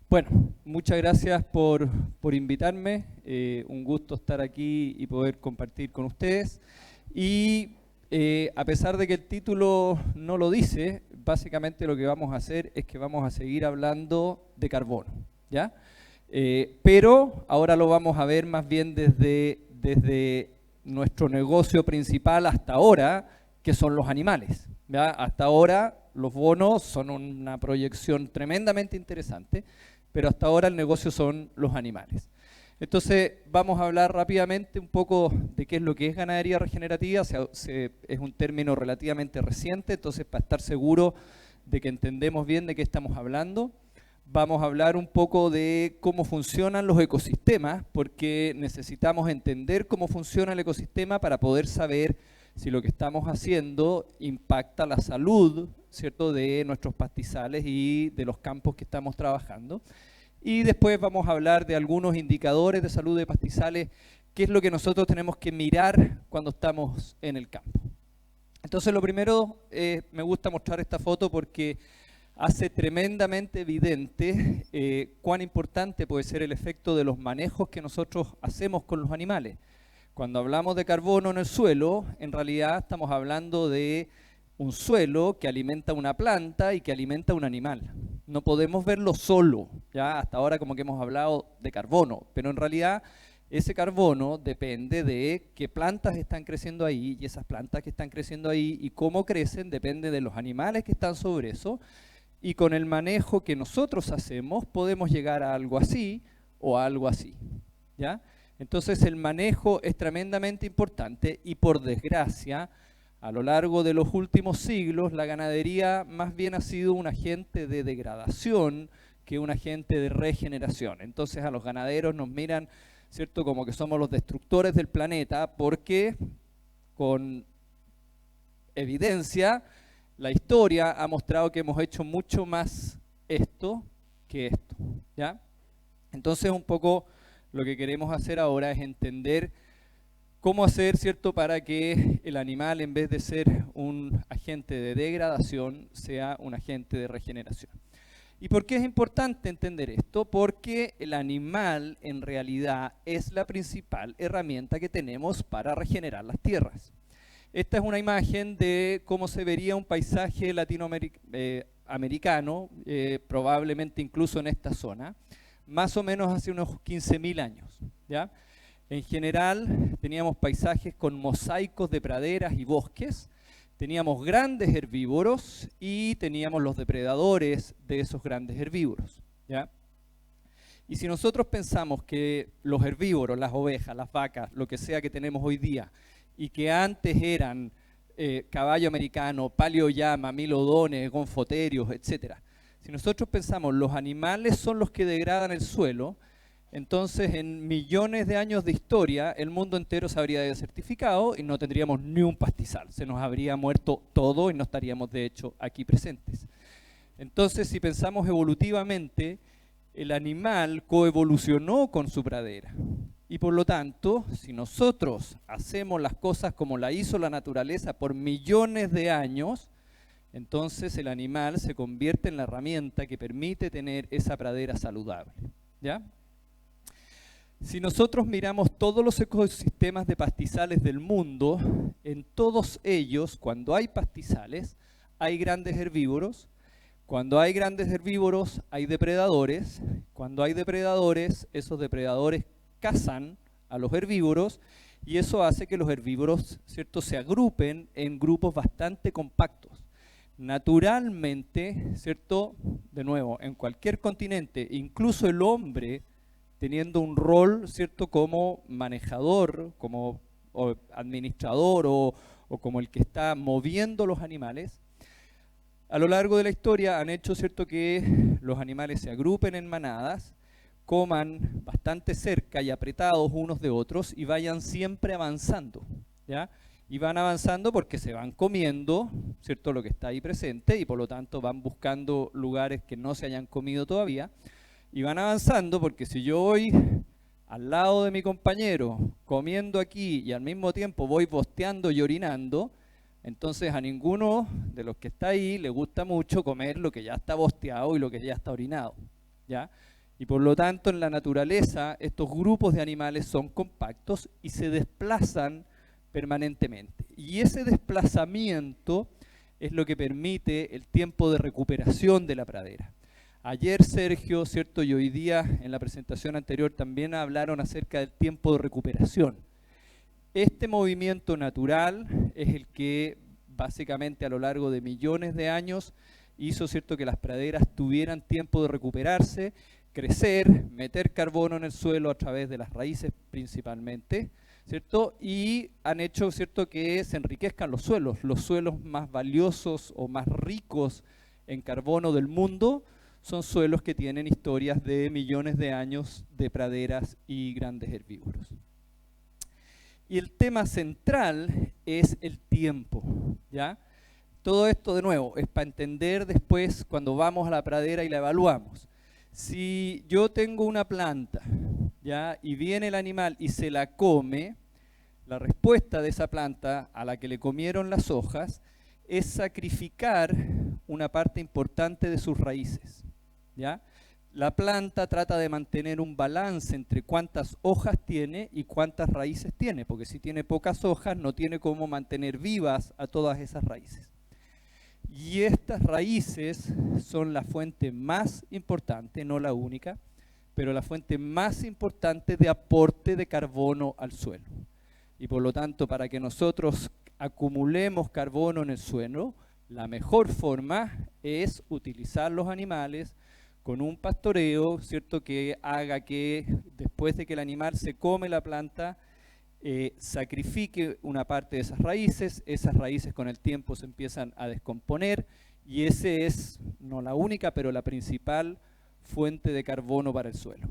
Bueno, muchas gracias por invitarme. Un gusto estar aquí y poder compartir con ustedes. Y a pesar de que el título no lo dice, básicamente lo que vamos a hacer es que vamos a seguir hablando de carbono, ¿ya? Pero ahora lo vamos a ver más bien desde nuestro negocio principal hasta ahora, que son los animales, ¿ya? Hasta ahora los bonos son una proyección tremendamente interesante, pero hasta ahora el negocio son los animales. Entonces vamos a hablar rápidamente un poco de qué es lo que es ganadería regenerativa. Es un término relativamente reciente, entonces para estar seguro de que entendemos bien de qué estamos hablando, vamos a hablar un poco de cómo funcionan los ecosistemas, porque necesitamos entender cómo funciona el ecosistema para poder saber si lo que estamos haciendo impacta la salud, ¿cierto?, de nuestros pastizales y de los campos que estamos trabajando. Y después vamos a hablar de algunos indicadores de salud de pastizales, qué es lo que nosotros tenemos que mirar cuando estamos en el campo. Entonces lo primero, me gusta mostrar esta foto porque hace tremendamente evidente cuán importante puede ser el efecto de los manejos que nosotros hacemos con los animales. Cuando hablamos de carbono en el suelo, en realidad estamos hablando de un suelo que alimenta una planta y que alimenta un animal. No podemos verlo solo, ya hasta ahora como que hemos hablado de carbono, pero en realidad ese carbono depende de qué plantas están creciendo ahí, y esas plantas que están creciendo ahí y cómo crecen depende de los animales que están sobre eso, y con el manejo que nosotros hacemos podemos llegar a algo así o a algo así, ¿ya? Entonces el manejo es tremendamente importante y por desgracia, a lo largo de los últimos siglos, la ganadería más bien ha sido un agente de degradación que un agente de regeneración. Entonces a los ganaderos nos miran, ¿cierto?, como que somos los destructores del planeta, porque con evidencia la historia ha mostrado que hemos hecho mucho más esto que esto, ¿ya? Entonces un poco lo que queremos hacer ahora es entender cómo hacer, ¿cierto?, para que el animal, en vez de ser un agente de degradación, sea un agente de regeneración. ¿Y por qué es importante entender esto? Porque el animal en realidad es la principal herramienta que tenemos para regenerar las tierras. Esta es una imagen de cómo se vería un paisaje latinoamericano, probablemente incluso en esta zona, más o menos hace unos 15.000 años, ¿ya? En general teníamos paisajes con mosaicos de praderas y bosques, teníamos grandes herbívoros y teníamos los depredadores de esos grandes herbívoros, ¿ya? Y si nosotros pensamos que los herbívoros, las ovejas, las vacas, lo que sea que tenemos hoy día, y que antes eran caballo americano, paleollama, milodones, gonfoterios, etc. Si nosotros pensamos los animales son los que degradan el suelo, entonces en millones de años de historia el mundo entero se habría desertificado y no tendríamos ni un pastizal. Se nos habría muerto todo y no estaríamos de hecho aquí presentes. Entonces si pensamos evolutivamente, el animal coevolucionó con su pradera. Y por lo tanto, si nosotros hacemos las cosas como la hizo la naturaleza por millones de años, entonces el animal se convierte en la herramienta que permite tener esa pradera saludable, ¿ya? Si nosotros miramos todos los ecosistemas de pastizales del mundo, en todos ellos, cuando hay pastizales, hay grandes herbívoros. Cuando hay grandes herbívoros, hay depredadores. Cuando hay depredadores, esos depredadores cazan a los herbívoros y eso hace que los herbívoros, ¿cierto?, se agrupen en grupos bastante compactos. Naturalmente, ¿cierto?, de nuevo, en cualquier continente, incluso el hombre, teniendo un rol, ¿cierto?, como manejador, como administrador o como el que está moviendo los animales, a lo largo de la historia han hecho, ¿cierto?, que los animales se agrupen en manadas, coman bastante cerca y apretados unos de otros y vayan siempre avanzando, ¿ya? Y van avanzando porque se van comiendo, ¿cierto?, lo que está ahí presente y por lo tanto van buscando lugares que no se hayan comido todavía y van avanzando porque si yo voy al lado de mi compañero comiendo aquí y al mismo tiempo voy bosteando y orinando, entonces a ninguno de los que está ahí le gusta mucho comer lo que ya está bosteado y lo que ya está orinado, ¿ya? Y por lo tanto, en la naturaleza, estos grupos de animales son compactos y se desplazan permanentemente. Y ese desplazamiento es lo que permite el tiempo de recuperación de la pradera. Ayer Sergio, ¿cierto? Y hoy día, en la presentación anterior, también hablaron acerca del tiempo de recuperación. Este movimiento natural es el que básicamente a lo largo de millones de años hizo, ¿cierto?, que las praderas tuvieran tiempo de recuperarse, crecer, meter carbono en el suelo a través de las raíces principalmente, ¿cierto? Y han hecho, ¿cierto?, que se enriquezcan los suelos más valiosos o más ricos en carbono del mundo son suelos que tienen historias de millones de años de praderas y grandes herbívoros. Y el tema central es el tiempo, ¿ya? Todo esto, de nuevo, es para entender después cuando vamos a la pradera y la evaluamos. Si yo tengo una planta, ¿ya?, y viene el animal y se la come, la respuesta de esa planta a la que le comieron las hojas es sacrificar una parte importante de sus raíces, ¿ya? La planta trata de mantener un balance entre cuántas hojas tiene y cuántas raíces tiene, porque si tiene pocas hojas no tiene cómo mantener vivas a todas esas raíces. Y estas raíces son la fuente más importante, no la única, pero la fuente más importante de aporte de carbono al suelo. Y por lo tanto, para que nosotros acumulemos carbono en el suelo, la mejor forma es utilizar los animales con un pastoreo, ¿cierto?, que haga que después de que el animal se come la planta, sacrifique una parte de esas raíces con el tiempo se empiezan a descomponer y ese es, no la única, pero la principal fuente de carbono para el suelo.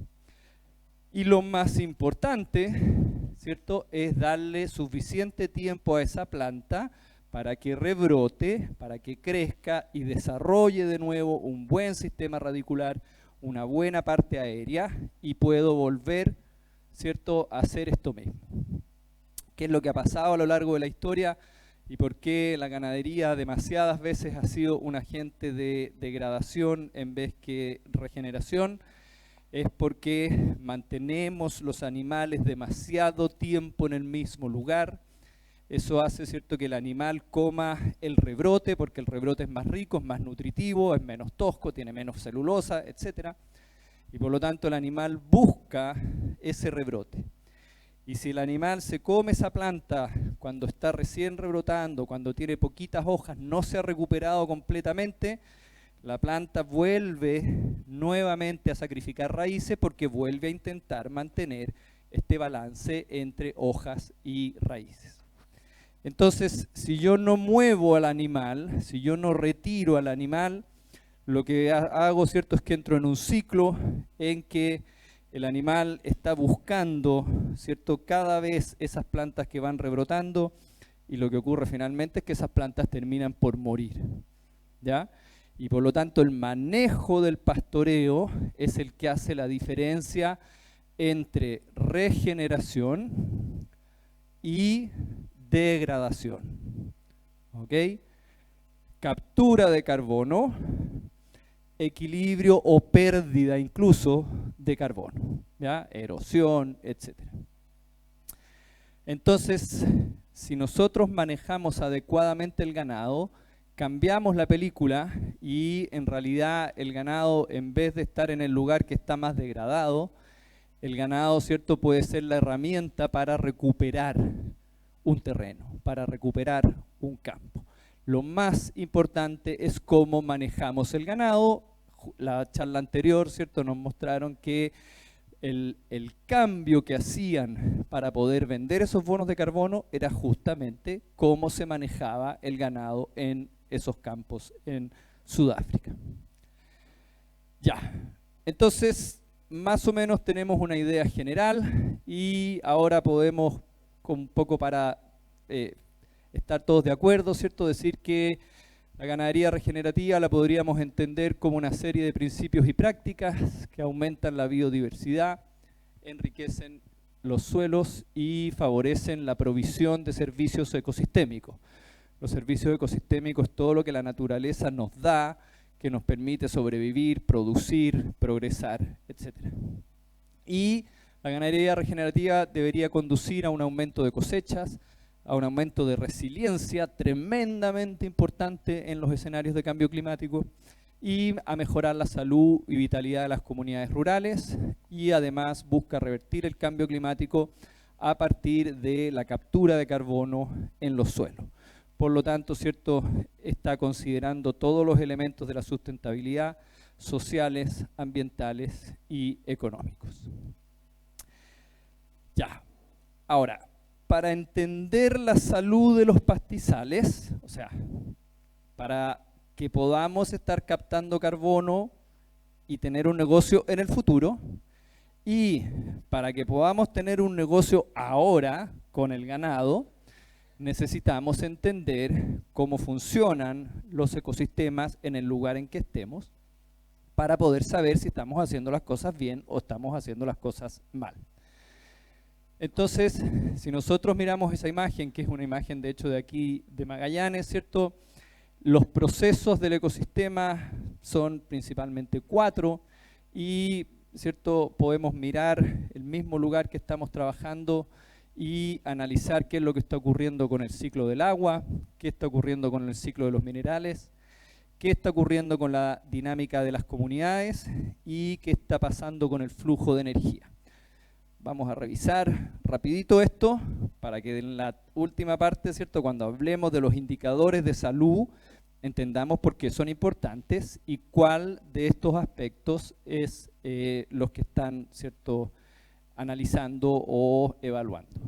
Y lo más importante, ¿cierto?, es darle suficiente tiempo a esa planta para que rebrote, para que crezca y desarrolle de nuevo un buen sistema radicular, una buena parte aérea y puedo volver, ¿cierto?, a hacer esto mismo. ¿Qué es lo que ha pasado a lo largo de la historia y por qué la ganadería demasiadas veces ha sido un agente de degradación en vez que regeneración? Es porque mantenemos los animales demasiado tiempo en el mismo lugar. Eso hace, ¿cierto?, que el animal coma el rebrote, porque el rebrote es más rico, es más nutritivo, es menos tosco, tiene menos celulosa, etc. Y por lo tanto el animal busca ese rebrote. Y si el animal se come esa planta cuando está recién rebrotando, cuando tiene poquitas hojas, no se ha recuperado completamente, la planta vuelve nuevamente a sacrificar raíces porque vuelve a intentar mantener este balance entre hojas y raíces. Entonces, si yo no muevo al animal, si yo no retiro al animal, lo que hago, ¿cierto?, es que entro en un ciclo en que el animal está buscando, ¿cierto?, cada vez esas plantas que van rebrotando y lo que ocurre finalmente es que esas plantas terminan por morir, ¿ya? Y por lo tanto el manejo del pastoreo es el que hace la diferencia entre regeneración y degradación, ¿ok? Captura de carbono, equilibrio o pérdida incluso de carbono, ¿ya? Erosión, etc. Entonces, si nosotros manejamos adecuadamente el ganado, cambiamos la película y en realidad el ganado, en vez de estar en el lugar que está más degradado, el ganado, ¿cierto?, puede ser la herramienta para recuperar un terreno, para recuperar un campo. Lo más importante es cómo manejamos el ganado. La charla anterior, ¿cierto?, nos mostraron que el cambio que hacían para poder vender esos bonos de carbono era justamente cómo se manejaba el ganado en esos campos en Sudáfrica. Ya, entonces más o menos tenemos una idea general y ahora podemos, un poco para estar todos de acuerdo, ¿cierto?, decir que la ganadería regenerativa la podríamos entender como una serie de principios y prácticas que aumentan la biodiversidad, enriquecen los suelos y favorecen la provisión de servicios ecosistémicos. Los servicios ecosistémicos es todo lo que la naturaleza nos da, que nos permite sobrevivir, producir, progresar, etc. Y la ganadería regenerativa debería conducir a un aumento de cosechas, a un aumento de resiliencia tremendamente importante en los escenarios de cambio climático y a mejorar la salud y vitalidad de las comunidades rurales, y además busca revertir el cambio climático a partir de la captura de carbono en los suelos. Por lo tanto, ¿cierto?, está considerando todos los elementos de la sustentabilidad, sociales, ambientales y económicos. Ya, ahora, para entender la salud de los pastizales, o sea, para que podamos estar captando carbono y tener un negocio en el futuro, y para que podamos tener un negocio ahora con el ganado, necesitamos entender cómo funcionan los ecosistemas en el lugar en que estemos para poder saber si estamos haciendo las cosas bien o estamos haciendo las cosas mal. Entonces, si nosotros miramos esa imagen, que es una imagen de hecho de aquí de Magallanes, ¿cierto?, los procesos del ecosistema son principalmente 4 y, ¿cierto?, podemos mirar el mismo lugar que estamos trabajando y analizar qué es lo que está ocurriendo con el ciclo del agua, qué está ocurriendo con el ciclo de los minerales, qué está ocurriendo con la dinámica de las comunidades y qué está pasando con el flujo de energía. Vamos a revisar rapidito esto para que en la última parte, ¿cierto?, cuando hablemos de los indicadores de salud, entendamos por qué son importantes y cuál de estos aspectos es los que están, ¿cierto?, analizando o evaluando.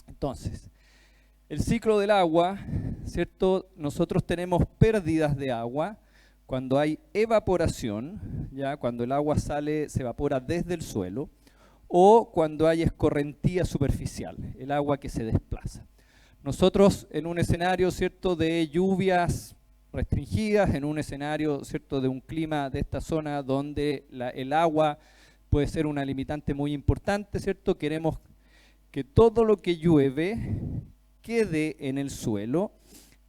Entonces, el ciclo del agua, ¿cierto?, nosotros tenemos pérdidas de agua cuando hay evaporación, ¿ya?, cuando el agua sale, se evapora desde el suelo, o cuando hay escorrentía superficial, el agua que se desplaza. Nosotros en un escenario, ¿cierto?, de lluvias restringidas, en un escenario, ¿cierto?, de un clima de esta zona donde el agua puede ser una limitante muy importante, ¿cierto?, queremos que todo lo que llueve quede en el suelo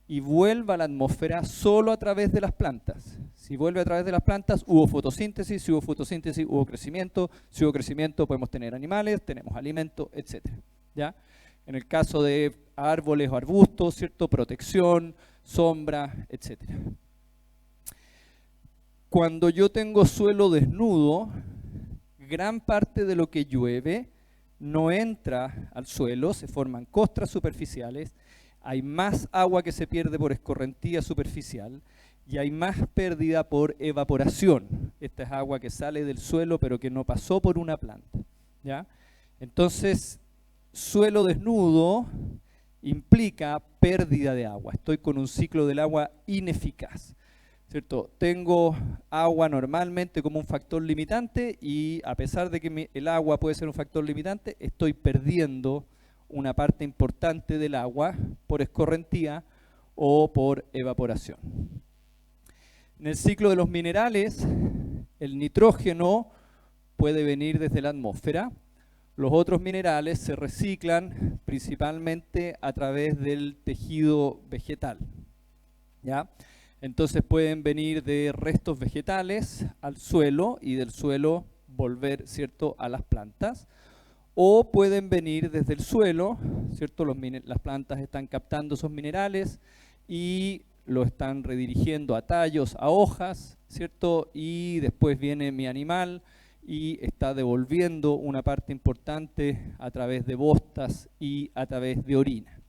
y vuelva a la atmósfera solo a través de las plantas. Si vuelve a través de las plantas, hubo fotosíntesis, si hubo fotosíntesis, hubo crecimiento, si hubo crecimiento podemos tener animales, tenemos alimento, etc. ¿Ya? En el caso de árboles o arbustos, ¿cierto?, protección, sombra, etc. Cuando yo tengo suelo desnudo, gran parte de lo que llueve no entra al suelo, se forman costras superficiales, hay más agua que se pierde por escorrentía superficial y hay más pérdida por evaporación. Esta es agua que sale del suelo pero que no pasó por una planta, ¿ya? Entonces, suelo desnudo implica pérdida de agua. Estoy con un ciclo del agua ineficaz, ¿cierto? Tengo agua normalmente como un factor limitante y a pesar de que el agua puede ser un factor limitante, estoy perdiendo una parte importante del agua por escorrentía o por evaporación. En el ciclo de los minerales, el nitrógeno puede venir desde la atmósfera. Los otros minerales se reciclan principalmente a través del tejido vegetal, ¿ya? Entonces pueden venir de restos vegetales al suelo y del suelo volver, ¿cierto?, a las plantas. O pueden venir desde el suelo, ¿cierto? Las plantas están captando esos minerales y lo están redirigiendo a tallos, a hojas, ¿cierto? Y después viene mi animal y está devolviendo una parte importante a través de bostas y a través de orina.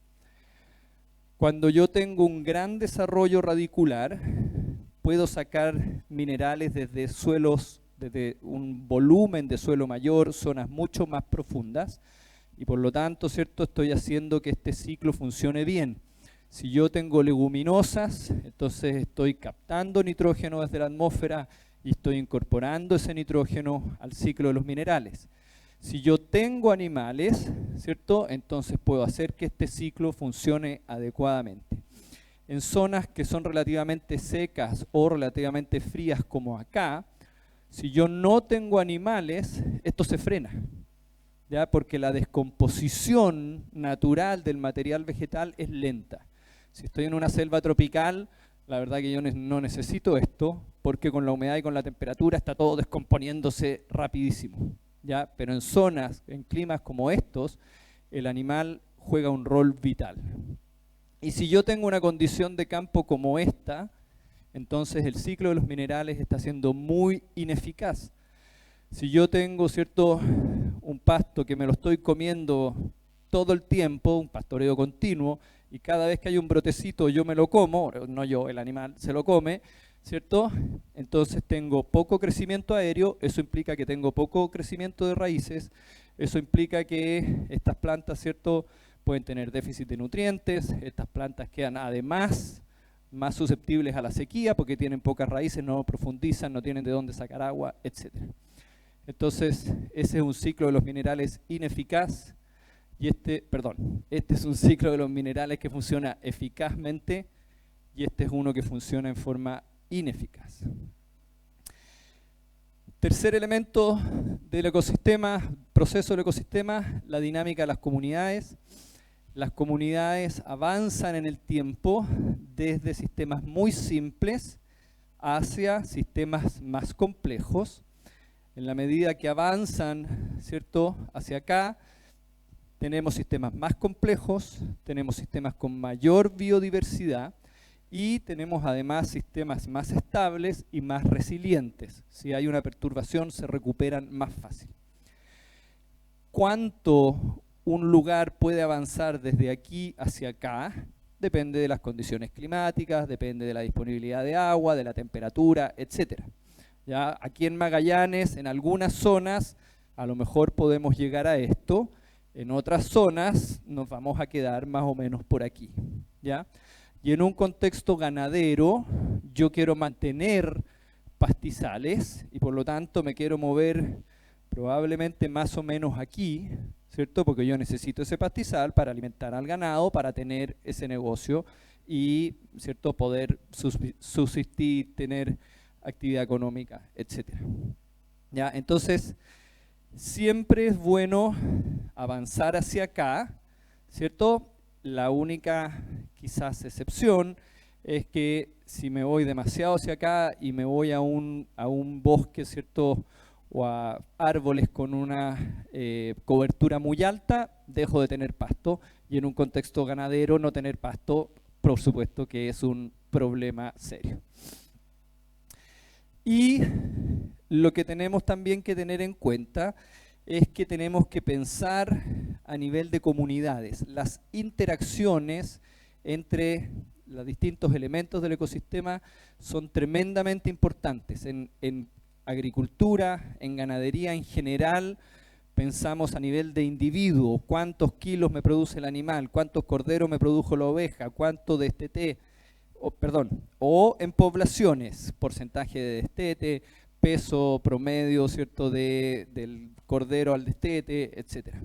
Cuando yo tengo un gran desarrollo radicular, puedo sacar minerales desde suelos, desde un volumen de suelo mayor, zonas mucho más profundas, y por lo tanto, ¿cierto?, estoy haciendo que este ciclo funcione bien. Si yo tengo leguminosas, entonces estoy captando nitrógeno desde la atmósfera y estoy incorporando ese nitrógeno al ciclo de los minerales. Si yo tengo animales, ¿cierto?, entonces puedo hacer que este ciclo funcione adecuadamente. En zonas que son relativamente secas o relativamente frías como acá, si yo no tengo animales, esto se frena, ¿ya? Porque la descomposición natural del material vegetal es lenta. Si estoy en una selva tropical, la verdad que yo no necesito esto, porque con la humedad y con la temperatura está todo descomponiéndose rapidísimo, ¿ya? Pero en zonas, en climas como estos, el animal juega un rol vital. Y si yo tengo una condición de campo como esta, entonces el ciclo de los minerales está siendo muy ineficaz. Si yo tengo, ¿cierto?, un pasto que me lo estoy comiendo todo el tiempo, un pastoreo continuo, y cada vez que hay un brotecito yo me lo como, no yo, el animal se lo come, ¿cierto? Entonces tengo poco crecimiento aéreo, eso implica que tengo poco crecimiento de raíces, eso implica que estas plantas, ¿cierto?, pueden tener déficit de nutrientes, estas plantas quedan además más susceptibles a la sequía porque tienen pocas raíces, no profundizan, no tienen de dónde sacar agua, etc. Entonces, ese es un ciclo de los minerales ineficaz y este es un ciclo de los minerales que funciona eficazmente y este es uno que funciona en forma ineficaz. Tercer elemento del ecosistema, proceso del ecosistema, la dinámica de las comunidades. Las comunidades avanzan en el tiempo desde sistemas muy simples hacia sistemas más complejos. En la medida que avanzan, ¿cierto?, hacia acá, tenemos sistemas más complejos, tenemos sistemas con mayor biodiversidad y tenemos además sistemas más estables y más resilientes. Si hay una perturbación, se recuperan más fácil. ¿Cuánto un lugar puede avanzar desde aquí hacia acá? Depende de las condiciones climáticas, depende de la disponibilidad de agua, de la temperatura, etc. ¿Ya? Aquí en Magallanes, en algunas zonas, a lo mejor podemos llegar a esto, en otras zonas nos vamos a quedar más o menos por aquí, ¿ya? Y en un contexto ganadero, yo quiero mantener pastizales y por lo tanto me quiero mover probablemente más o menos aquí, ¿cierto? Porque yo necesito ese pastizal para alimentar al ganado, para tener ese negocio y, ¿cierto?, poder subsistir, tener actividad económica, etc. ¿Ya? Entonces, siempre es bueno avanzar hacia acá, ¿cierto? La única quizás excepción es que si me voy demasiado hacia acá y me voy a un bosque, ¿cierto?, o a árboles con una cobertura muy alta, dejo de tener pasto, y en un contexto ganadero no tener pasto, por supuesto que es un problema serio. Y lo que tenemos también que tener en cuenta es que tenemos que pensar a nivel de comunidades. Las interacciones entre los distintos elementos del ecosistema son tremendamente importantes. En agricultura, en ganadería en general, pensamos a nivel de individuo, cuántos kilos me produce el animal, cuántos corderos me produjo la oveja, cuánto destete, o en poblaciones, porcentaje de destete, peso promedio, ¿cierto?, del cordero al destete, etc.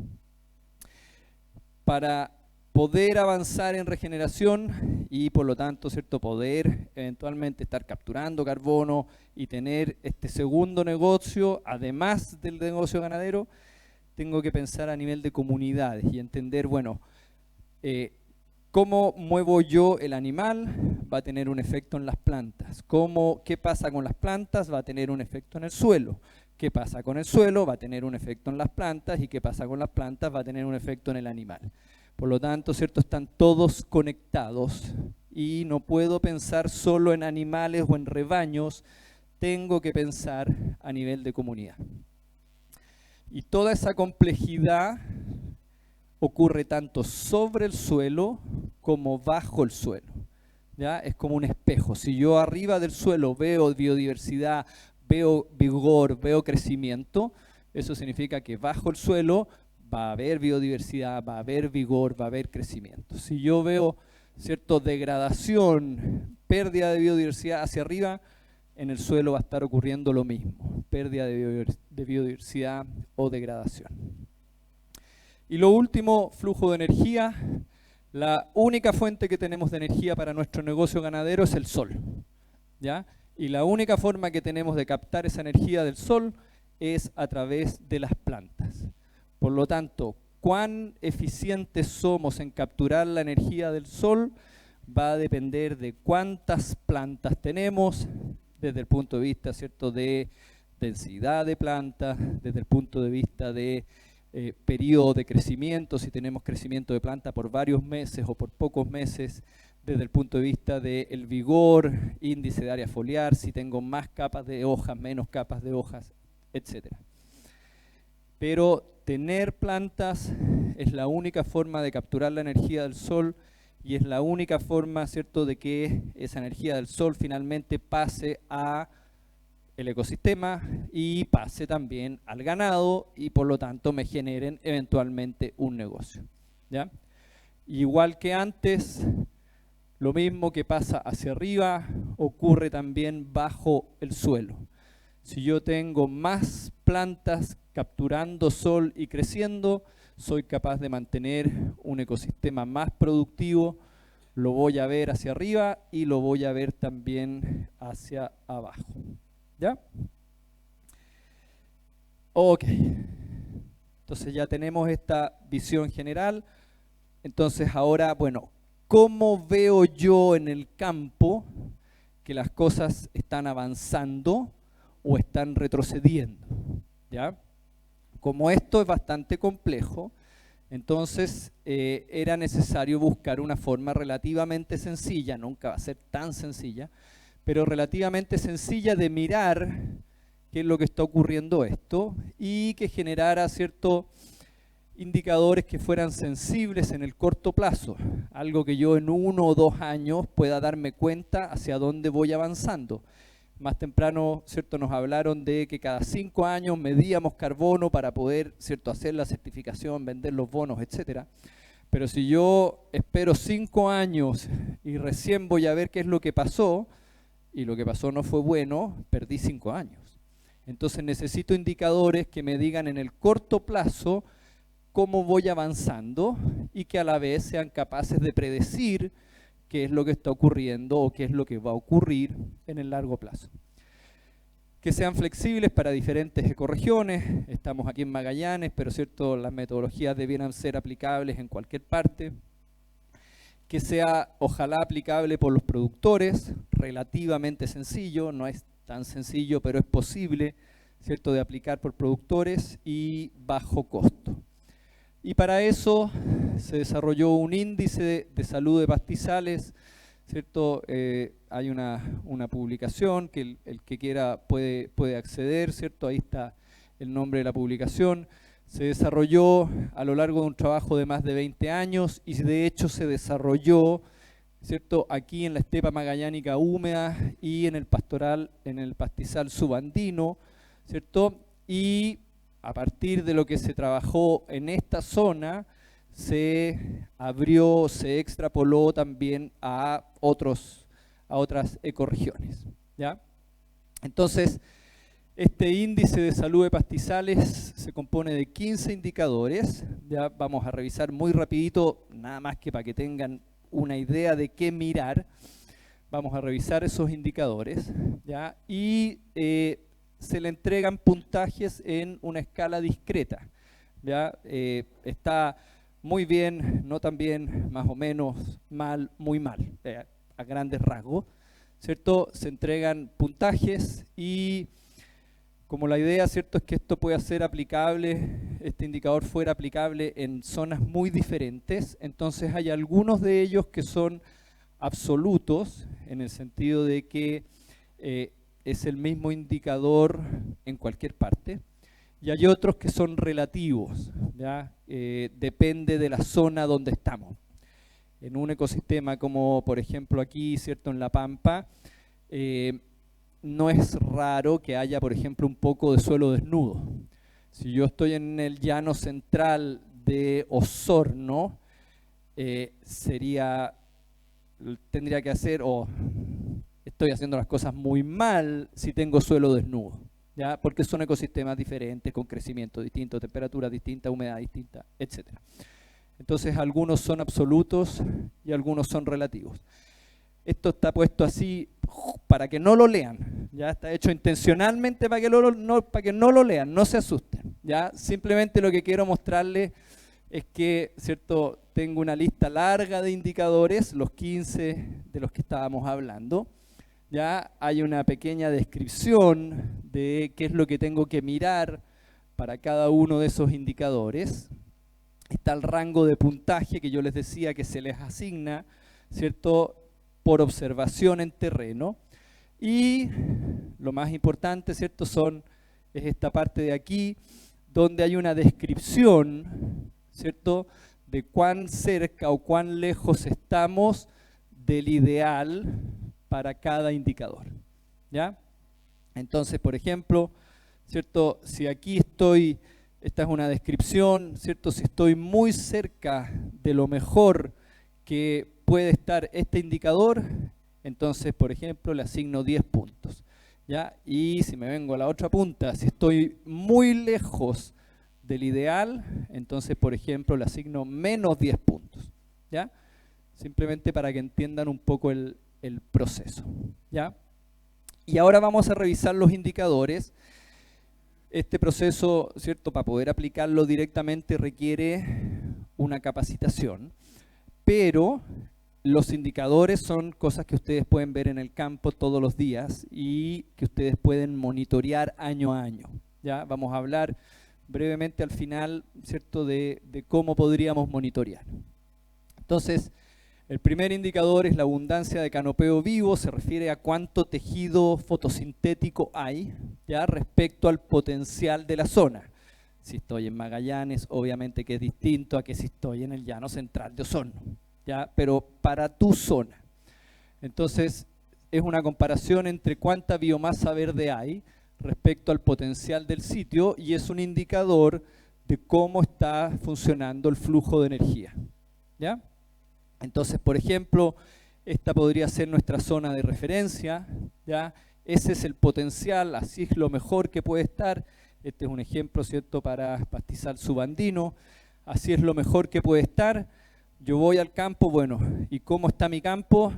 Para poder avanzar en regeneración y por lo tanto, ¿cierto?, poder eventualmente estar capturando carbono y tener este segundo negocio, además del negocio ganadero, tengo que pensar a nivel de comunidades y entender, bueno, cómo muevo yo el animal va a tener un efecto en las plantas. ¿Qué pasa con las plantas? Va a tener un efecto en el suelo. ¿Qué pasa con el suelo? Va a tener un efecto en las plantas. ¿Y qué pasa con las plantas? Va a tener un efecto en el animal. Por lo tanto, ¿cierto?, están todos conectados y no puedo pensar solo en animales o en rebaños, tengo que pensar a nivel de comunidad. Y toda esa complejidad ocurre tanto sobre el suelo como bajo el suelo, ¿ya? Es como un espejo. Si yo arriba del suelo veo biodiversidad, veo vigor, veo crecimiento, eso significa que bajo el suelo va a haber biodiversidad, va a haber vigor, va a haber crecimiento. Si yo veo, ¿cierto?, degradación, pérdida de biodiversidad hacia arriba, en el suelo va a estar ocurriendo lo mismo, pérdida de biodiversidad o degradación. Y lo último, flujo de energía. La única fuente que tenemos de energía para nuestro negocio ganadero es el sol, ¿ya? Y la única forma que tenemos de captar esa energía del sol es a través de las plantas. Por lo tanto, ¿cuán eficientes somos en capturar la energía del sol? va a depender de cuántas plantas tenemos, desde el punto de vista, ¿cierto?, de densidad de plantas, desde el punto de vista de periodo de crecimiento, si tenemos crecimiento de planta por varios meses o por pocos meses, desde el punto de vista del vigor, índice de área foliar, si tengo más capas de hojas, menos capas de hojas, etc. Pero tener plantas es la única forma de capturar la energía del sol y es la única forma, ¿cierto?, de que esa energía del sol finalmente pase a el ecosistema y pase también al ganado y por lo tanto me generen eventualmente un negocio, ¿ya? Igual que antes, lo mismo que pasa hacia arriba ocurre también bajo el suelo. Si yo tengo más plantas capturando sol y creciendo, soy capaz de mantener un ecosistema más productivo, lo voy a ver hacia arriba y lo voy a ver también hacia abajo. ¿Ya? Ok. Entonces ya tenemos esta visión general. Entonces ahora, bueno, ¿cómo veo yo en el campo que las cosas están avanzando o están retrocediendo? ¿Ya? Como esto es bastante complejo, entonces era necesario buscar una forma relativamente sencilla, nunca va a ser tan sencilla, pero relativamente sencilla de mirar qué es lo que está ocurriendo esto y que generara ciertos indicadores que fueran sensibles en el corto plazo, algo que yo en 1 o 2 años pueda darme cuenta hacia dónde voy avanzando. Más temprano, ¿cierto?, nos hablaron de que cada 5 años medíamos carbono para poder, ¿cierto?, hacer la certificación, vender los bonos, etcétera. Pero si yo espero 5 años y recién voy a ver qué es lo que pasó, y lo que pasó no fue bueno, perdí 5 años. Entonces necesito indicadores que me digan en el corto plazo cómo voy avanzando y que a la vez sean capaces de predecir qué es lo que está ocurriendo o qué es lo que va a ocurrir en el largo plazo. Que sean flexibles para diferentes ecorregiones, estamos aquí en Magallanes, pero cierto, las metodologías debieran ser aplicables en cualquier parte. Que sea ojalá aplicable por los productores, relativamente sencillo, no es tan sencillo, pero es posible, ¿cierto?, de aplicar por productores y bajo costo. Y para eso se desarrolló un índice de salud de pastizales, ¿cierto? Hay una publicación que el que quiera puede acceder, ¿cierto? Ahí está el nombre de la publicación. Se desarrolló a lo largo de un trabajo de más de 20 años y de hecho se desarrolló, ¿cierto?, aquí en la estepa magallánica húmeda y en el pastizal subandino, ¿cierto? Y a partir de lo que se trabajó en esta zona, se abrió, se extrapoló también a otras ecorregiones, ¿ya? Entonces, este índice de salud de pastizales se compone de 15 indicadores, ya vamos a revisar muy rapidito, nada más que para que tengan una idea de qué mirar. Vamos a revisar esos indicadores, ¿ya? Y se le entregan puntajes en una escala discreta, ¿ya? Está muy bien, no tan bien, más o menos, mal, muy mal, a grandes rasgos, ¿cierto? Se entregan puntajes y como la idea, ¿cierto?, es que esto pueda ser aplicable, este indicador fuera aplicable en zonas muy diferentes, entonces hay algunos de ellos que son absolutos, en el sentido de que es el mismo indicador en cualquier parte, y hay otros que son relativos, ¿ya? Depende de la zona donde estamos. En un ecosistema como por ejemplo aquí, ¿cierto?, en La Pampa, no es raro que haya por ejemplo un poco de suelo desnudo. Si yo estoy en el llano central de Osorno, tendría que hacer, o estoy haciendo las cosas muy mal si tengo suelo desnudo, ¿ya? Porque son ecosistemas diferentes, con crecimiento distinto, temperatura distinta, humedad distinta, etc. Entonces algunos son absolutos y algunos son relativos. Esto está puesto así para que no lo lean, ya está hecho intencionalmente para que no lo lean, no se asusten, ya simplemente lo que quiero mostrarles es que, ¿cierto?, tengo una lista larga de indicadores, los 15 de los que estábamos hablando. Ya hay una pequeña descripción de qué es lo que tengo que mirar para cada uno de esos indicadores. Está el rango de puntaje que yo les decía que se les asigna, ¿cierto?, por observación en terreno. Y lo más importante, ¿cierto?, es esta parte de aquí, donde hay una descripción, ¿cierto?, de cuán cerca o cuán lejos estamos del ideal para cada indicador, ¿ya? Entonces, por ejemplo, ¿cierto?, si aquí esta es una descripción, ¿cierto?, si estoy muy cerca de lo mejor que puede estar este indicador, entonces, por ejemplo, le asigno 10 puntos, ¿ya? Y si me vengo a la otra punta, si estoy muy lejos del ideal, entonces, por ejemplo, le asigno menos 10 puntos, ¿ya? Simplemente para que entiendan un poco el proceso, ¿ya? Y ahora vamos a revisar los indicadores. Este proceso, ¿cierto?, para poder aplicarlo directamente requiere una capacitación, pero los indicadores son cosas que ustedes pueden ver en el campo todos los días y que ustedes pueden monitorear año a año, ¿ya? Vamos a hablar brevemente al final, ¿cierto?, de cómo podríamos monitorear. Entonces, el primer indicador es la abundancia de canopeo vivo, se refiere a cuánto tejido fotosintético hay, ¿ya?, respecto al potencial de la zona. Si estoy en Magallanes, obviamente que es distinto a que si estoy en el llano central de Osorno, ¿ya?, pero para tu zona. Entonces, es una comparación entre cuánta biomasa verde hay respecto al potencial del sitio y es un indicador de cómo está funcionando el flujo de energía, ¿ya? Entonces, por ejemplo, esta podría ser nuestra zona de referencia, ¿ya? Ese es el potencial, así es lo mejor que puede estar. Este es un ejemplo, ¿cierto?, para pastizal subandino. Así es lo mejor que puede estar. Yo voy al campo, bueno, ¿y cómo está mi campo?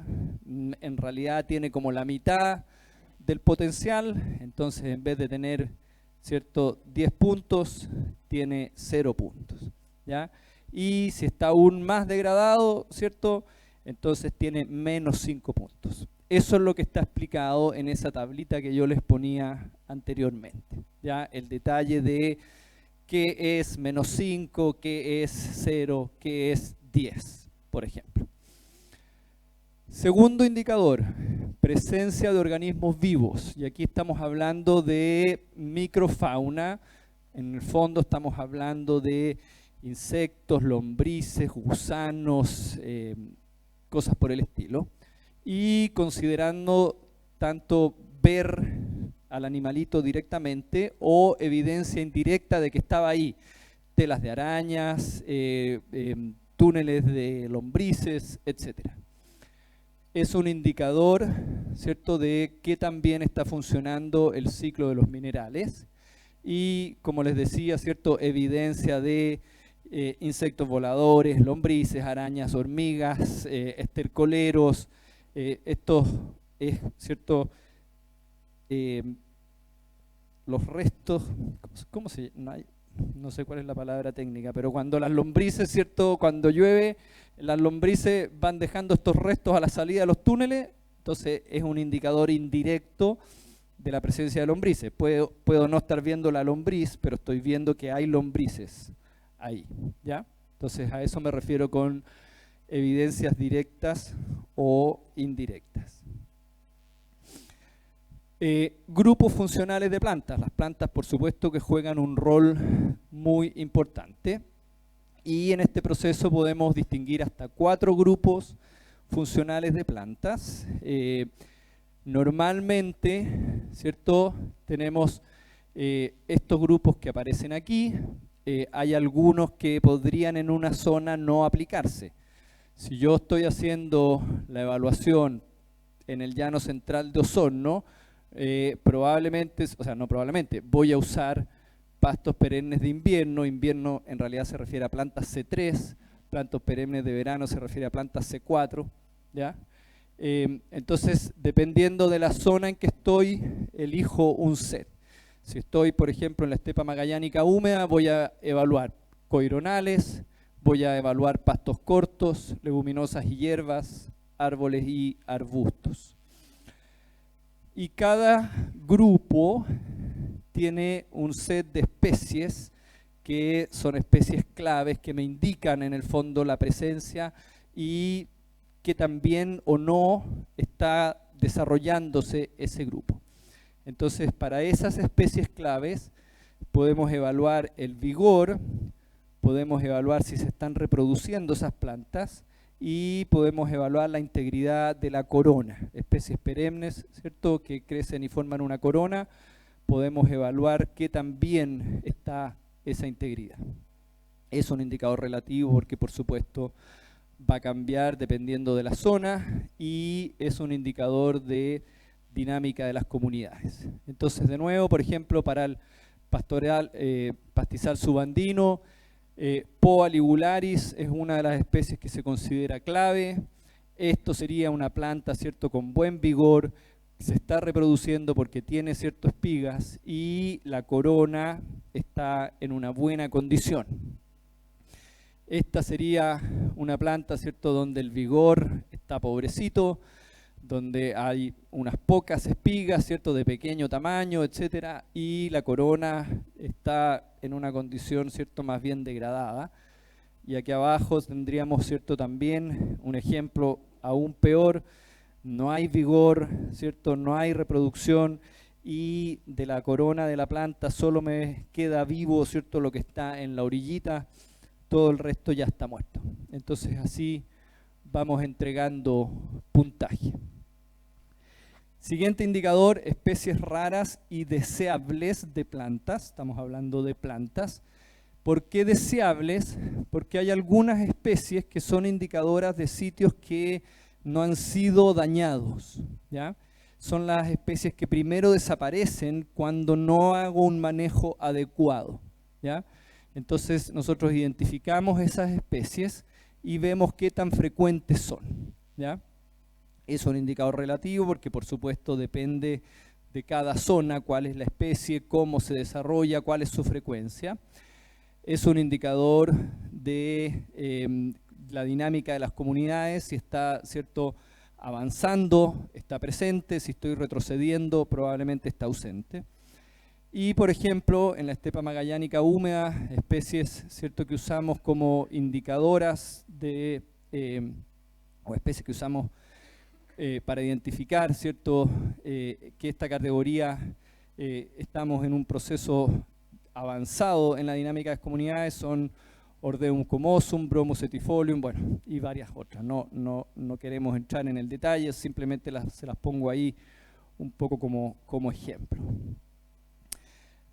En realidad tiene como la mitad del potencial, entonces en vez de tener, ¿cierto?, 10 puntos, tiene 0 puntos, ¿ya? Y si está aún más degradado, ¿cierto?, entonces tiene menos 5 puntos. Eso es lo que está explicado en esa tablita que yo les ponía anteriormente, ¿ya? El detalle de qué es menos 5, qué es 0, qué es 10, por ejemplo. Segundo indicador, presencia de organismos vivos. Y aquí estamos hablando de microfauna. En el fondo estamos hablando de insectos, lombrices, gusanos, cosas por el estilo. Y considerando tanto ver al animalito directamente o evidencia indirecta de que estaba ahí. Telas de arañas, túneles de lombrices, etc. Es un indicador, ¿cierto?, de qué tan bien está funcionando el ciclo de los minerales. Y como les decía, ¿cierto?, evidencia de insectos voladores, lombrices, arañas, hormigas, estercoleros. Esto es, ¿cierto?, los restos, ¿cómo se llama? No sé cuál es la palabra técnica, pero cuando las lombrices, ¿cierto?, cuando llueve, las lombrices van dejando estos restos a la salida de los túneles, entonces es un indicador indirecto de la presencia de lombrices. Puedo no estar viendo la lombriz, pero estoy viendo que hay lombrices ahí, ¿ya? Entonces a eso me refiero con evidencias directas o indirectas. Grupos funcionales de plantas. Las plantas, por supuesto, que juegan un rol muy importante. Y en este proceso podemos distinguir hasta 4 grupos funcionales de plantas. Normalmente, ¿cierto?, tenemos estos grupos que aparecen aquí. Hay algunos que podrían en una zona no aplicarse. Si yo estoy haciendo la evaluación en el llano central de Osorno, probablemente, o sea, no probablemente, voy a usar pastos perennes de invierno. Invierno en realidad se refiere a plantas C3, plantas perennes de verano se refiere a plantas C4, ¿ya? Entonces, dependiendo de la zona en que estoy, elijo un set. Si estoy, por ejemplo, en la estepa magallánica húmeda, voy a evaluar coironales, voy a evaluar pastos cortos, leguminosas y hierbas, árboles y arbustos. Y cada grupo tiene un set de especies que son especies claves que me indican en el fondo la presencia y que también o no está desarrollándose ese grupo. Entonces, para esas especies claves podemos evaluar el vigor, podemos evaluar si se están reproduciendo esas plantas y podemos evaluar la integridad de la corona. Especies perennes, ¿cierto?, que crecen y forman una corona, podemos evaluar qué tan bien está esa integridad. Es un indicador relativo porque, por supuesto, va a cambiar dependiendo de la zona y es un indicador de dinámica de las comunidades. Entonces, de nuevo, por ejemplo, para el pastizal subandino, Poa ligularis es una de las especies que se considera clave. Esto sería una planta, ¿cierto?, con buen vigor, se está reproduciendo porque tiene ciertas espigas y la corona está en una buena condición. Esta sería una planta, ¿cierto?, donde el vigor está pobrecito, donde hay unas pocas espigas, ¿cierto?, de pequeño tamaño, etcétera, y la corona está en una condición, ¿cierto?, más bien degradada. Y aquí abajo tendríamos, ¿cierto?, también un ejemplo aún peor. No hay vigor, ¿cierto?, no hay reproducción y de la corona de la planta solo me queda vivo, ¿cierto?, lo que está en la orillita, todo el resto ya está muerto. Entonces así vamos entregando puntaje. Siguiente indicador, especies raras y deseables de plantas. Estamos hablando de plantas. ¿Por qué deseables? Porque hay algunas especies que son indicadoras de sitios que no han sido dañados, ¿ya? Son las especies que primero desaparecen cuando no hago un manejo adecuado, ¿ya? Entonces nosotros identificamos esas especies y vemos qué tan frecuentes son, ¿ya? Es un indicador relativo porque por supuesto depende de cada zona, cuál es la especie, cómo se desarrolla, cuál es su frecuencia. Es un indicador de la dinámica de las comunidades, si está, ¿cierto?, avanzando, está presente, si estoy retrocediendo, probablemente está ausente. Y por ejemplo, en la estepa magallánica húmeda, especies, ¿cierto?, que usamos como indicadoras o especies que usamos para identificar, ¿cierto?, que esta categoría estamos en un proceso avanzado en la dinámica de las comunidades, son Ordeum comosum, Bromo cetifolium, bueno, y varias otras. No queremos entrar en el detalle, simplemente se las pongo ahí un poco como ejemplo.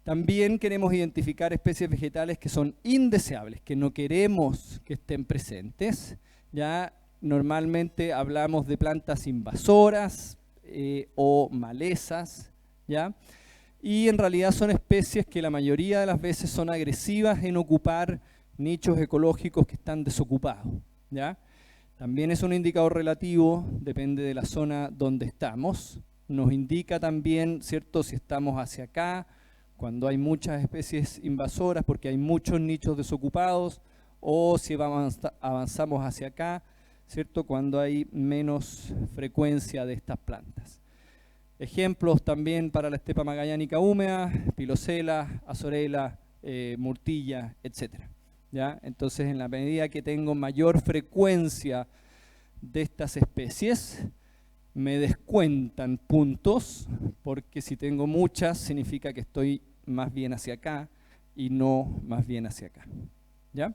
También queremos identificar especies vegetales que son indeseables, que no queremos que estén presentes. Ya normalmente hablamos de plantas invasoras o malezas, ¿ya? Y en realidad son especies que la mayoría de las veces son agresivas en ocupar nichos ecológicos que están desocupados, ¿ya? También es un indicador relativo, depende de la zona donde estamos. Nos indica también, ¿cierto?, si estamos hacia acá, cuando hay muchas especies invasoras porque hay muchos nichos desocupados, o si avanzamos hacia acá, ¿cierto?, cuando hay menos frecuencia de estas plantas. Ejemplos también para la estepa magallánica húmeda, pilosela, azorela, murtilla, etc. ¿Ya? Entonces, en la medida que tengo mayor frecuencia de estas especies, me descuentan puntos, porque si tengo muchas, significa que estoy más bien hacia acá y no más bien hacia acá. ¿Ya?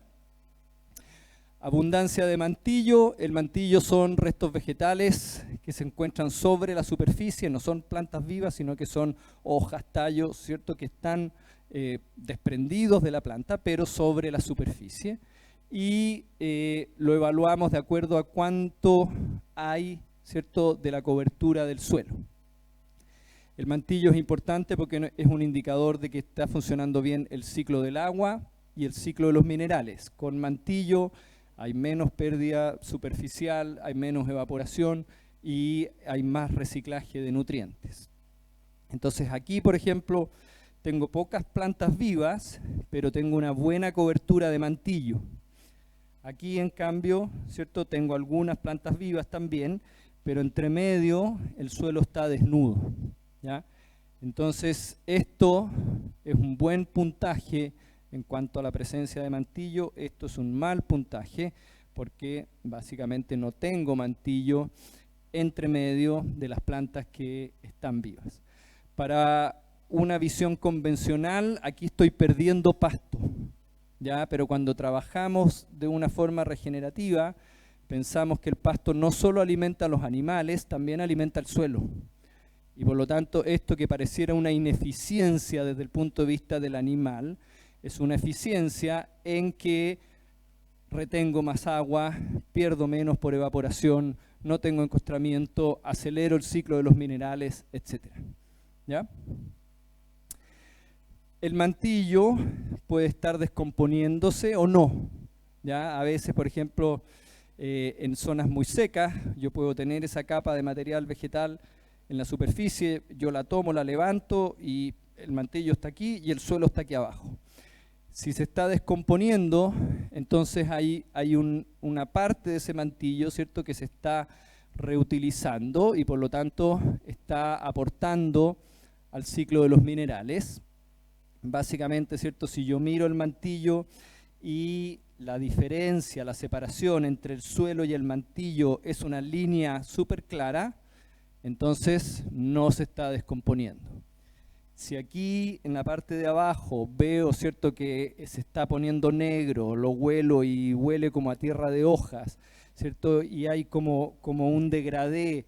Abundancia de mantillo. El mantillo son restos vegetales que se encuentran sobre la superficie, no son plantas vivas, sino que son hojas, tallos, ¿cierto?, que están desprendidos de la planta, pero sobre la superficie. Y lo evaluamos de acuerdo a cuánto hay, ¿cierto?, de la cobertura del suelo. El mantillo es importante porque es un indicador de que está funcionando bien el ciclo del agua y el ciclo de los minerales. Con mantillo hay menos pérdida superficial, hay menos evaporación y hay más reciclaje de nutrientes. Entonces aquí, por ejemplo, tengo pocas plantas vivas, pero tengo una buena cobertura de mantillo. Aquí, en cambio, ¿cierto? Tengo algunas plantas vivas también, pero entre medio el suelo está desnudo, ¿ya? Entonces, esto es un buen puntaje en cuanto a la presencia de mantillo. Esto es un mal puntaje porque básicamente no tengo mantillo entre medio de las plantas que están vivas. Para una visión convencional, aquí estoy perdiendo pasto, ¿ya? Pero cuando trabajamos de una forma regenerativa, pensamos que el pasto no solo alimenta a los animales, también alimenta el suelo. Y por lo tanto, esto que pareciera una ineficiencia desde el punto de vista del animal, es una eficiencia en que retengo más agua, pierdo menos por evaporación, no tengo encostramiento, acelero el ciclo de los minerales, etc. ¿Ya? El mantillo puede estar descomponiéndose o no. ¿Ya? A veces, por ejemplo, en zonas muy secas, yo puedo tener esa capa de material vegetal en la superficie, yo la tomo, la levanto y el mantillo está aquí y el suelo está aquí abajo. Si se está descomponiendo, entonces hay una parte de ese mantillo, ¿cierto?, que se está reutilizando y por lo tanto está aportando al ciclo de los minerales. Básicamente, ¿cierto?, si yo miro el mantillo y la diferencia, la separación entre el suelo y el mantillo es una línea súper clara, entonces no se está descomponiendo. Si aquí en la parte de abajo veo, ¿cierto?, que se está poniendo negro, lo huelo y huele como a tierra de hojas, ¿cierto?, y hay como un degradé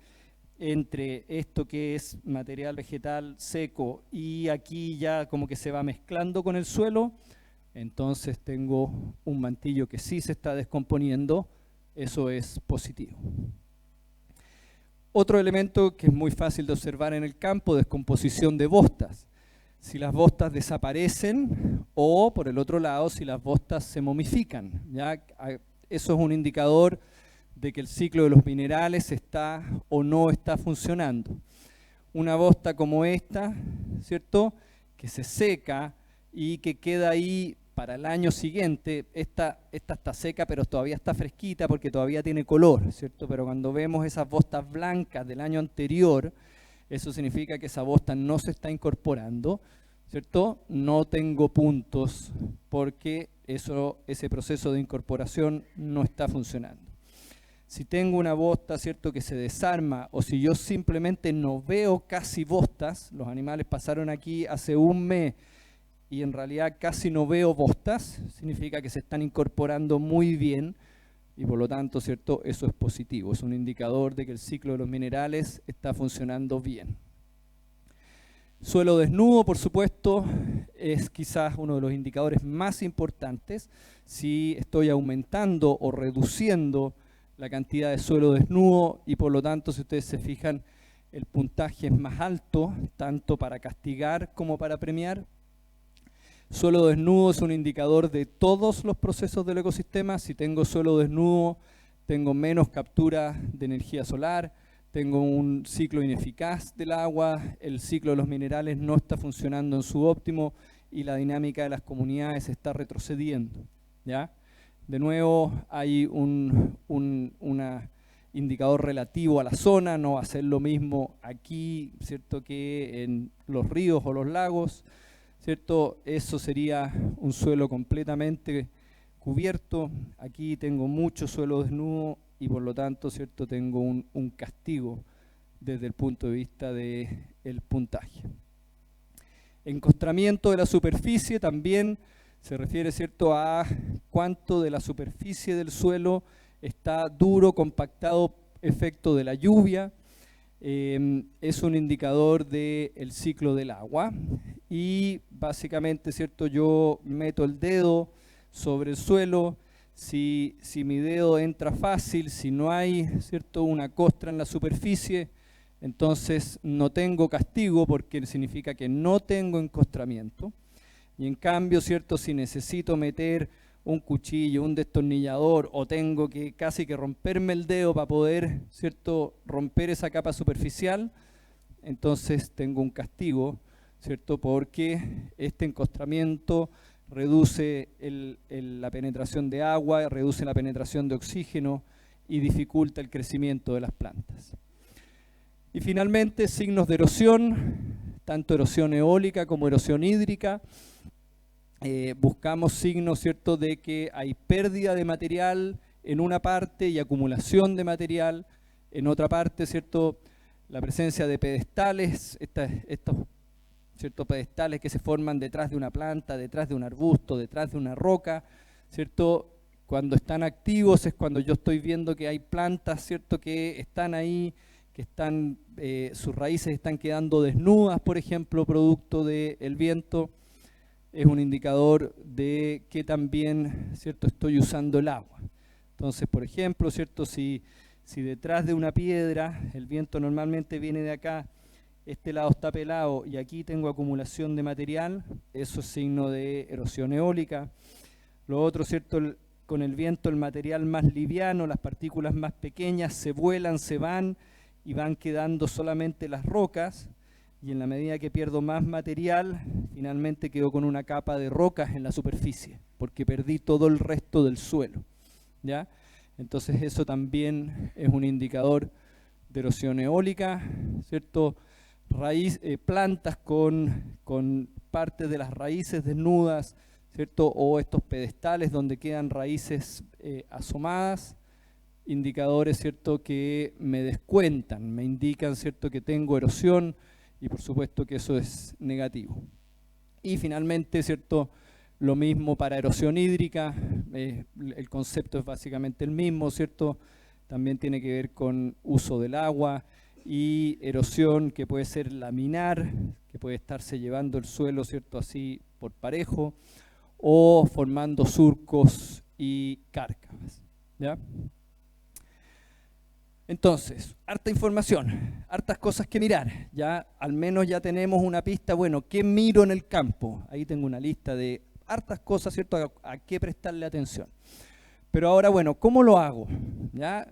entre esto que es material vegetal seco y aquí ya como que se va mezclando con el suelo, entonces tengo un mantillo que sí se está descomponiendo, eso es positivo. Otro elemento que es muy fácil de observar en el campo, descomposición de bostas. Si las bostas desaparecen o, por el otro lado, si las bostas se momifican, ¿ya? Eso es un indicador de que el ciclo de los minerales está o no está funcionando. Una bosta como esta, ¿cierto?, que se seca y que queda ahí para el año siguiente, esta está seca pero todavía está fresquita porque todavía tiene color, ¿cierto? Pero cuando vemos esas bostas blancas del año anterior, eso significa que esa bosta no se está incorporando, ¿cierto? No tengo puntos porque ese proceso de incorporación no está funcionando. Si tengo una bosta, ¿cierto?, que se desarma, o si yo simplemente no veo casi bostas, los animales pasaron aquí hace un mes y en realidad casi no veo bostas, significa que se están incorporando muy bien y por lo tanto, ¿cierto?, eso es positivo, es un indicador de que el ciclo de los minerales está funcionando bien. Suelo desnudo, por supuesto, es quizás uno de los indicadores más importantes. Si estoy aumentando o reduciendo la cantidad de suelo desnudo y por lo tanto, si ustedes se fijan, el puntaje es más alto, tanto para castigar como para premiar. Suelo desnudo es un indicador de todos los procesos del ecosistema. Si tengo suelo desnudo, tengo menos captura de energía solar, tengo un ciclo ineficaz del agua, el ciclo de los minerales no está funcionando en su óptimo y la dinámica de las comunidades está retrocediendo, ¿ya? De nuevo, hay un indicador relativo a la zona, no va a ser lo mismo aquí, ¿cierto?, que en los ríos o los lagos, ¿cierto? Eso sería un suelo completamente cubierto. Aquí tengo mucho suelo desnudo y por lo tanto, ¿cierto?, tengo un castigo desde el punto de vista del puntaje. Encostramiento de la superficie también se refiere, ¿cierto?, a cuánto de la superficie del suelo está duro, compactado, efecto de la lluvia. Es un indicador del ciclo del agua y básicamente, ¿cierto?, yo meto el dedo sobre el suelo, si mi dedo entra fácil, si no hay, ¿cierto?, una costra en la superficie, entonces no tengo castigo porque significa que no tengo encostramiento. Y en cambio, ¿cierto?, si necesito meter un cuchillo, un destornillador o tengo que casi que romperme el dedo para poder, ¿cierto?, romper esa capa superficial, entonces tengo un castigo, ¿cierto?, porque este encostramiento reduce la penetración de agua, reduce la penetración de oxígeno y dificulta el crecimiento de las plantas. Y finalmente, signos de erosión, tanto erosión eólica como erosión hídrica. Buscamos signos, ¿cierto?, de que hay pérdida de material en una parte y acumulación de material en otra parte, ¿cierto? La presencia de pedestales, estos ¿cierto?, pedestales que se forman detrás de una planta, detrás de un arbusto, detrás de una roca, ¿cierto? Cuando están activos es cuando yo estoy viendo que hay plantas, ¿cierto?, que están ahí, que están, sus raíces están quedando desnudas, por ejemplo, producto del viento. Es un indicador de que también, ¿cierto?, estoy usando el agua. Entonces, por ejemplo, ¿cierto?, si detrás de una piedra, el viento normalmente viene de acá, este lado está pelado y aquí tengo acumulación de material, eso es signo de erosión eólica. Lo otro, ¿cierto?, con el viento el material más liviano, las partículas más pequeñas se vuelan, se van y van quedando solamente las rocas, y en la medida que pierdo más material, finalmente quedo con una capa de rocas en la superficie, porque perdí todo el resto del suelo, ¿ya? Entonces eso también es un indicador de erosión eólica, ¿cierto? Plantas con partes de las raíces desnudas, ¿cierto? O estos pedestales donde quedan raíces asomadas, indicadores, ¿cierto?, que me descuentan, me indican, ¿cierto?, que tengo erosión, y por supuesto que eso es negativo. Y finalmente, ¿cierto?, lo mismo para erosión hídrica, el concepto es básicamente el mismo, ¿cierto? También tiene que ver con uso del agua y erosión que puede ser laminar, que puede estarse llevando el suelo, ¿cierto?, así por parejo, o formando surcos y cárcamas, ¿ya? Entonces, harta información, hartas cosas que mirar, ya al menos ya tenemos una pista, bueno, ¿qué miro en el campo? Ahí tengo una lista de hartas cosas, ¿cierto?, a qué prestarle atención. Pero ahora, bueno, ¿cómo lo hago? ¿Ya?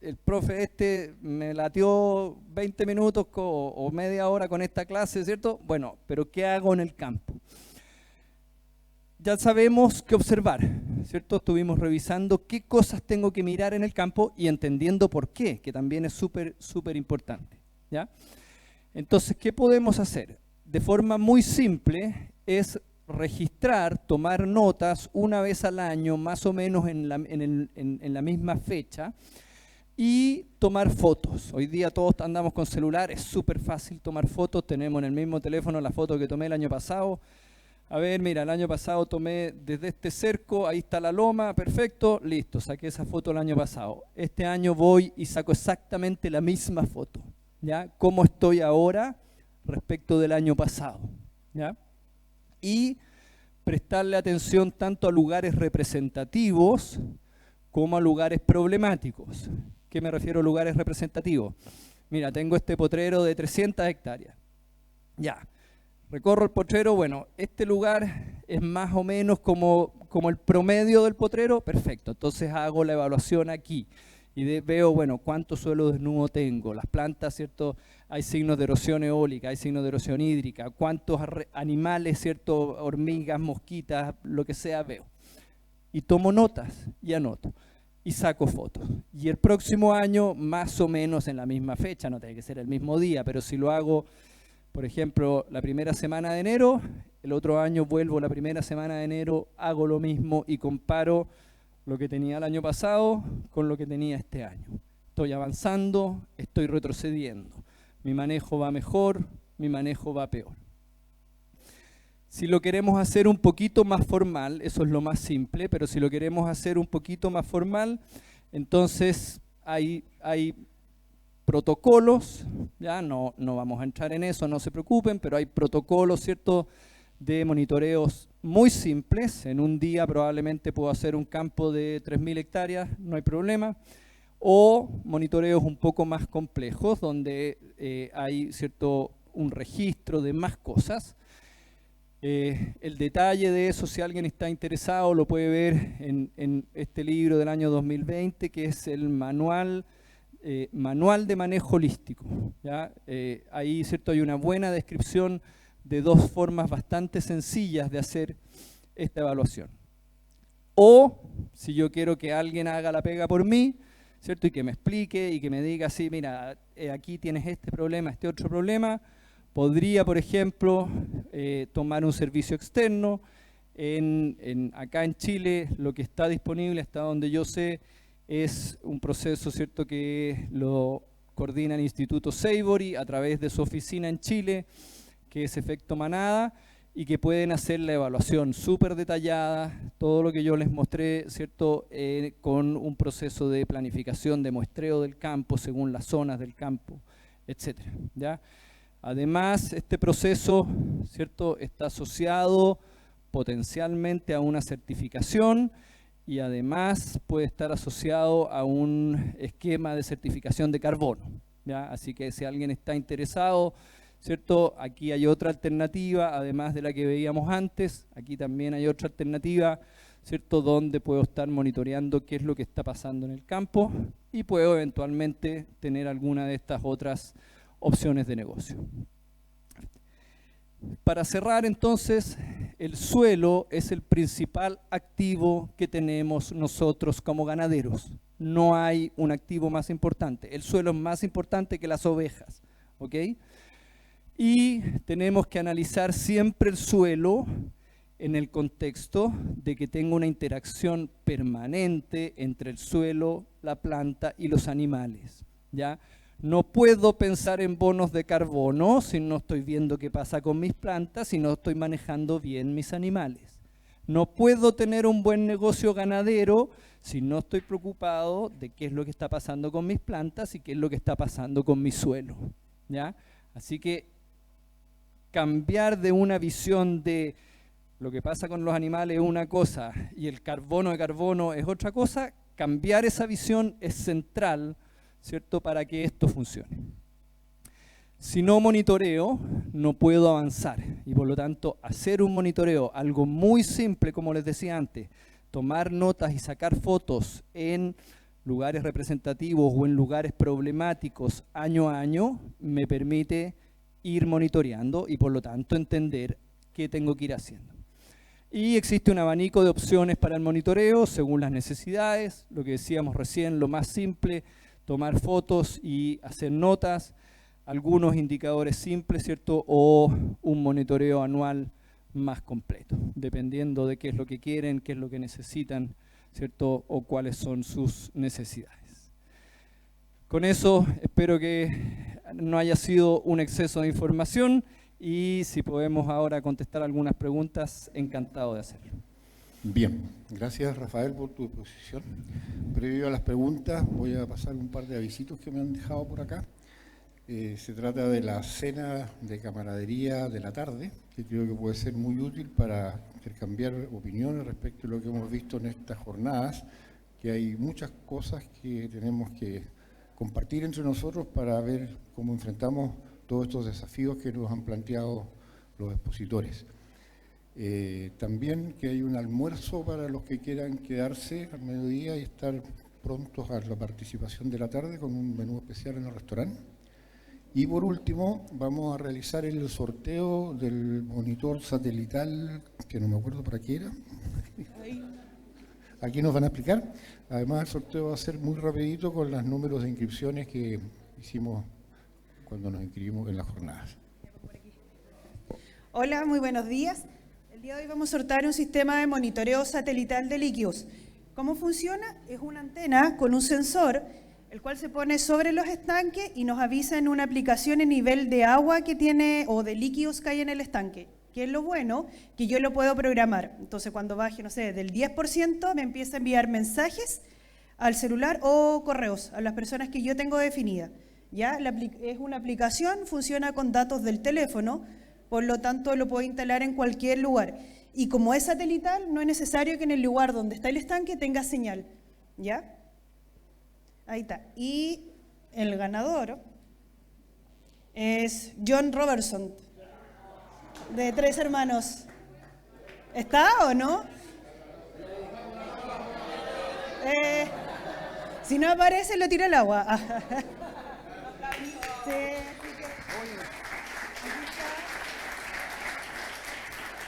El profe me latió 20 minutos o media hora con esta clase, ¿cierto? Bueno, pero ¿qué hago en el campo? Ya sabemos qué observar, ¿cierto? Estuvimos revisando qué cosas tengo que mirar en el campo y entendiendo por qué, que también es súper importante, ¿ya? Entonces, ¿qué podemos hacer? De forma muy simple es registrar, tomar notas una vez al año, más o menos en la misma fecha, y tomar fotos. Hoy día todos andamos con celular, es súper fácil tomar fotos, tenemos en el mismo teléfono la foto que tomé el año pasado. A ver, mira, el año pasado tomé desde este cerco, ahí está la loma, perfecto, listo, saqué esa foto el año pasado. Este año voy y saco exactamente la misma foto, ¿ya? ¿Cómo estoy ahora respecto del año pasado? ¿Ya? Y prestarle atención tanto a lugares representativos como a lugares problemáticos. ¿Qué me refiero a lugares representativos? Mira, tengo este potrero de 300 hectáreas. Ya. Recorro el potrero, bueno, este lugar es más o menos como el promedio del potrero, perfecto, entonces hago la evaluación aquí y veo, bueno, cuánto suelo desnudo tengo, las plantas, ¿cierto? Hay signos de erosión eólica, hay signos de erosión hídrica, cuántos animales, ¿cierto? Hormigas, mosquitas, lo que sea, veo. Y tomo notas y anoto y saco fotos. Y el próximo año, más o menos en la misma fecha, no tiene que ser el mismo día, pero si lo hago, por ejemplo, la primera semana de enero, el otro año vuelvo la primera semana de enero, hago lo mismo y comparo lo que tenía el año pasado con lo que tenía este año. Estoy avanzando, estoy retrocediendo. Mi manejo va mejor, mi manejo va peor. Si lo queremos hacer un poquito más formal, eso es lo más simple, pero si lo queremos hacer un poquito más formal, entonces hay protocolos, ya no vamos a entrar en eso, no se preocupen, pero hay protocolos, ¿cierto?, de monitoreos muy simples. En un día probablemente puedo hacer un campo de 3.000 hectáreas, no hay problema, o monitoreos un poco más complejos, donde hay, ¿cierto?, un registro de más cosas. El detalle de eso, si alguien está interesado, lo puede ver en este libro del año 2020, que es el Manual de Manejo Holístico, ¿ya? Ahí, ¿cierto?, hay una buena descripción de dos formas bastante sencillas de hacer esta evaluación. O si yo quiero que alguien haga la pega por mí, ¿cierto? Y que me explique y que me diga, sí, mira, aquí tienes este problema, este otro problema. Podría, por ejemplo, tomar un servicio externo. Acá en Chile lo que está disponible, hasta donde yo sé, es un proceso, ¿cierto?, que lo coordina el Instituto Savory a través de su oficina en Chile, que es Efecto Manada, y que pueden hacer la evaluación súper detallada, todo lo que yo les mostré, ¿cierto?, con un proceso de planificación, de muestreo del campo según las zonas del campo, etcétera, ¿ya? Además, este proceso, ¿cierto?, está asociado potencialmente a una certificación y además puede estar asociado a un esquema de certificación de carbono, ¿ya? Así que si alguien está interesado, ¿cierto?, aquí hay otra alternativa, además de la que veíamos antes, aquí también hay otra alternativa, ¿cierto?, donde puedo estar monitoreando qué es lo que está pasando en el campo y puedo eventualmente tener alguna de estas otras opciones de negocio. Para cerrar, entonces, el suelo es el principal activo que tenemos nosotros como ganaderos. No hay un activo más importante. El suelo es más importante que las ovejas, ¿ok? Y tenemos que analizar siempre el suelo en el contexto de que tenga una interacción permanente entre el suelo, la planta y los animales, ¿ya? No puedo pensar en bonos de carbono si no estoy viendo qué pasa con mis plantas, si no estoy manejando bien mis animales. No puedo tener un buen negocio ganadero si no estoy preocupado de qué es lo que está pasando con mis plantas y qué es lo que está pasando con mi suelo, ¿ya? Así que cambiar de una visión de lo que pasa con los animales es una cosa y el carbono de carbono es otra cosa, cambiar esa visión es central, ¿cierto?, para que esto funcione. Si no monitoreo, no puedo avanzar y por lo tanto hacer un monitoreo, algo muy simple como les decía antes, tomar notas y sacar fotos en lugares representativos o en lugares problemáticos año a año, me permite ir monitoreando y por lo tanto entender qué tengo que ir haciendo. Y existe un abanico de opciones para el monitoreo según las necesidades, lo que decíamos recién, lo más simple, tomar fotos y hacer notas, algunos indicadores simples, ¿cierto?, o un monitoreo anual más completo, dependiendo de qué es lo que quieren, qué es lo que necesitan, ¿cierto?, o cuáles son sus necesidades. Con eso espero que no haya sido un exceso de información y si podemos ahora contestar algunas preguntas, encantado de hacerlo. Bien, gracias Rafael por tu exposición. Previo a las preguntas voy a pasar un par de avisitos que me han dejado por acá. Se trata de la cena de camaradería de la tarde, que creo que puede ser muy útil para intercambiar opiniones respecto a lo que hemos visto en estas jornadas, que hay muchas cosas que tenemos que compartir entre nosotros para ver cómo enfrentamos todos estos desafíos que nos han planteado los expositores. También que hay un almuerzo para los que quieran quedarse al mediodía y estar prontos a la participación de la tarde con un menú especial en el restaurante. Y por último, vamos a realizar el sorteo del monitor satelital, que no me acuerdo para qué era. Aquí nos van a explicar. Además, el sorteo va a ser muy rapidito con los números de inscripciones que hicimos cuando nos inscribimos en las jornadas. Hola, muy buenos días. El día de hoy vamos a sortear un sistema de monitoreo satelital de líquidos. ¿Cómo funciona? Es una antena con un sensor, el cual se pone sobre los estanques y nos avisa en una aplicación el nivel de agua que tiene o de líquidos que hay en el estanque. ¿Qué es lo bueno? Que yo lo puedo programar. Entonces, cuando baje, no sé, del 10%, me empieza a enviar mensajes al celular o correos a las personas que yo tengo definidas. ¿Ya? Es una aplicación, funciona con datos del teléfono, por lo tanto lo puedo instalar en cualquier lugar. Y como es satelital, no es necesario que en el lugar donde está el estanque tenga señal. ¿Ya? Ahí está. Y el ganador es John Robertson, de 3 hermanos. ¿Está o no? Si no aparece, lo tiro al agua. Sí, así que,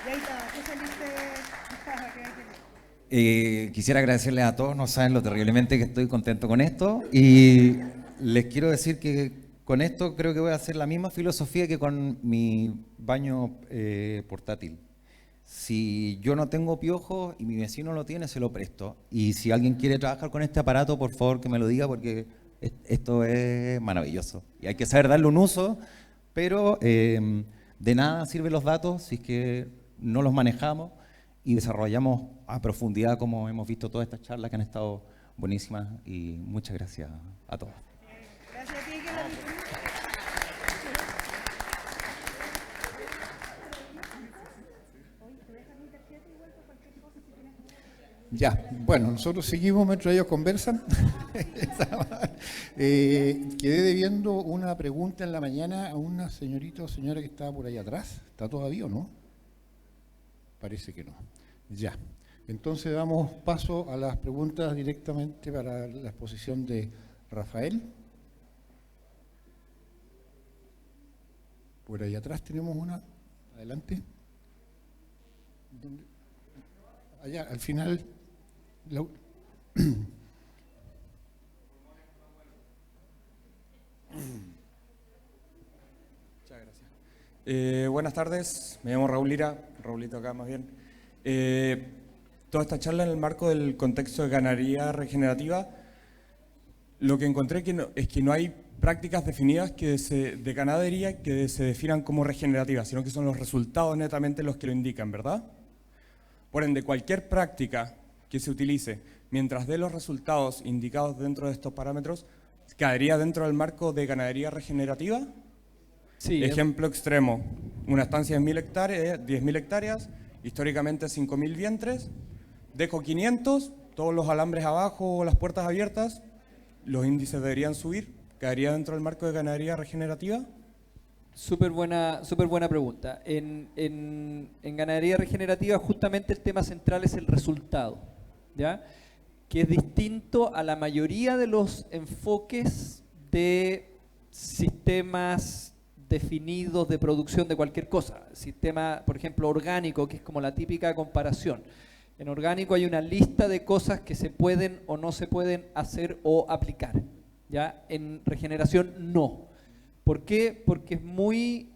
Y ahí está, tú saliste. Quisiera agradecerles a todos, no saben lo terriblemente que estoy contento con esto, y les quiero decir que con esto creo que voy a hacer la misma filosofía que con mi baño portátil. Si yo no tengo piojos y mi vecino lo tiene, se lo presto. Y si alguien quiere trabajar con este aparato, por favor que me lo diga, porque esto es maravilloso. Y hay que saber darle un uso, pero de nada sirven los datos si es que no los manejamos y desarrollamos a profundidad, como hemos visto todas estas charlas que han estado buenísimas. Y muchas gracias a todos. Gracias a ti, que la disfrutes. Ya, bueno, nosotros seguimos mientras ellos conversan. Quedé debiendo una pregunta en la mañana a una señorita o señora que estaba por ahí atrás. ¿Está todavía o no? Parece que no. Ya. Entonces damos paso a las preguntas directamente para la exposición de Rafael. Por ahí atrás tenemos una. Adelante. ¿Dónde? Allá, al final. Muchas gracias. Buenas tardes, me llamo Raúl Lira, Raulito acá más bien. Toda esta charla en el marco del contexto de ganadería regenerativa, lo que encontré es que no hay prácticas definidas de ganadería que se definan como regenerativas, sino que son los resultados netamente los que lo indican, ¿verdad? Por ende, cualquier práctica que se utilice mientras dé los resultados indicados dentro de estos parámetros, ¿caería dentro del marco de ganadería regenerativa? Sí. Ejemplo extremo, una estancia de 10.000 hectáreas, históricamente 5.000 vientres, dejo 500, todos los alambres abajo o las puertas abiertas, los índices deberían subir, ¿caería dentro del marco de ganadería regenerativa? Súper buena pregunta. En ganadería regenerativa justamente el tema central es el resultado, ¿ya? Que es distinto a la mayoría de los enfoques de sistemas definidos de producción de cualquier cosa. Sistema, por ejemplo, orgánico, que es como la típica comparación. En orgánico hay una lista de cosas que se pueden o no se pueden hacer o aplicar, ¿ya? En regeneración no. ¿Por qué? Porque es muy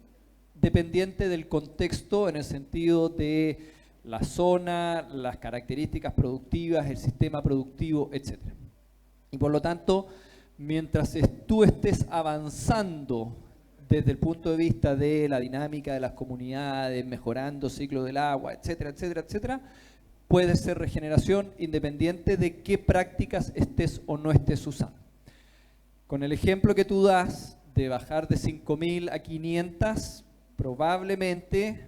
dependiente del contexto en el sentido de la zona, las características productivas, el sistema productivo, etc. Y por lo tanto, mientras tú estés avanzando desde el punto de vista de la dinámica de las comunidades, mejorando ciclo del agua, etcétera, etcétera, etcétera, puede ser regeneración independiente de qué prácticas estés o no estés usando. Con el ejemplo que tú das de bajar de 5.000 a 500, probablemente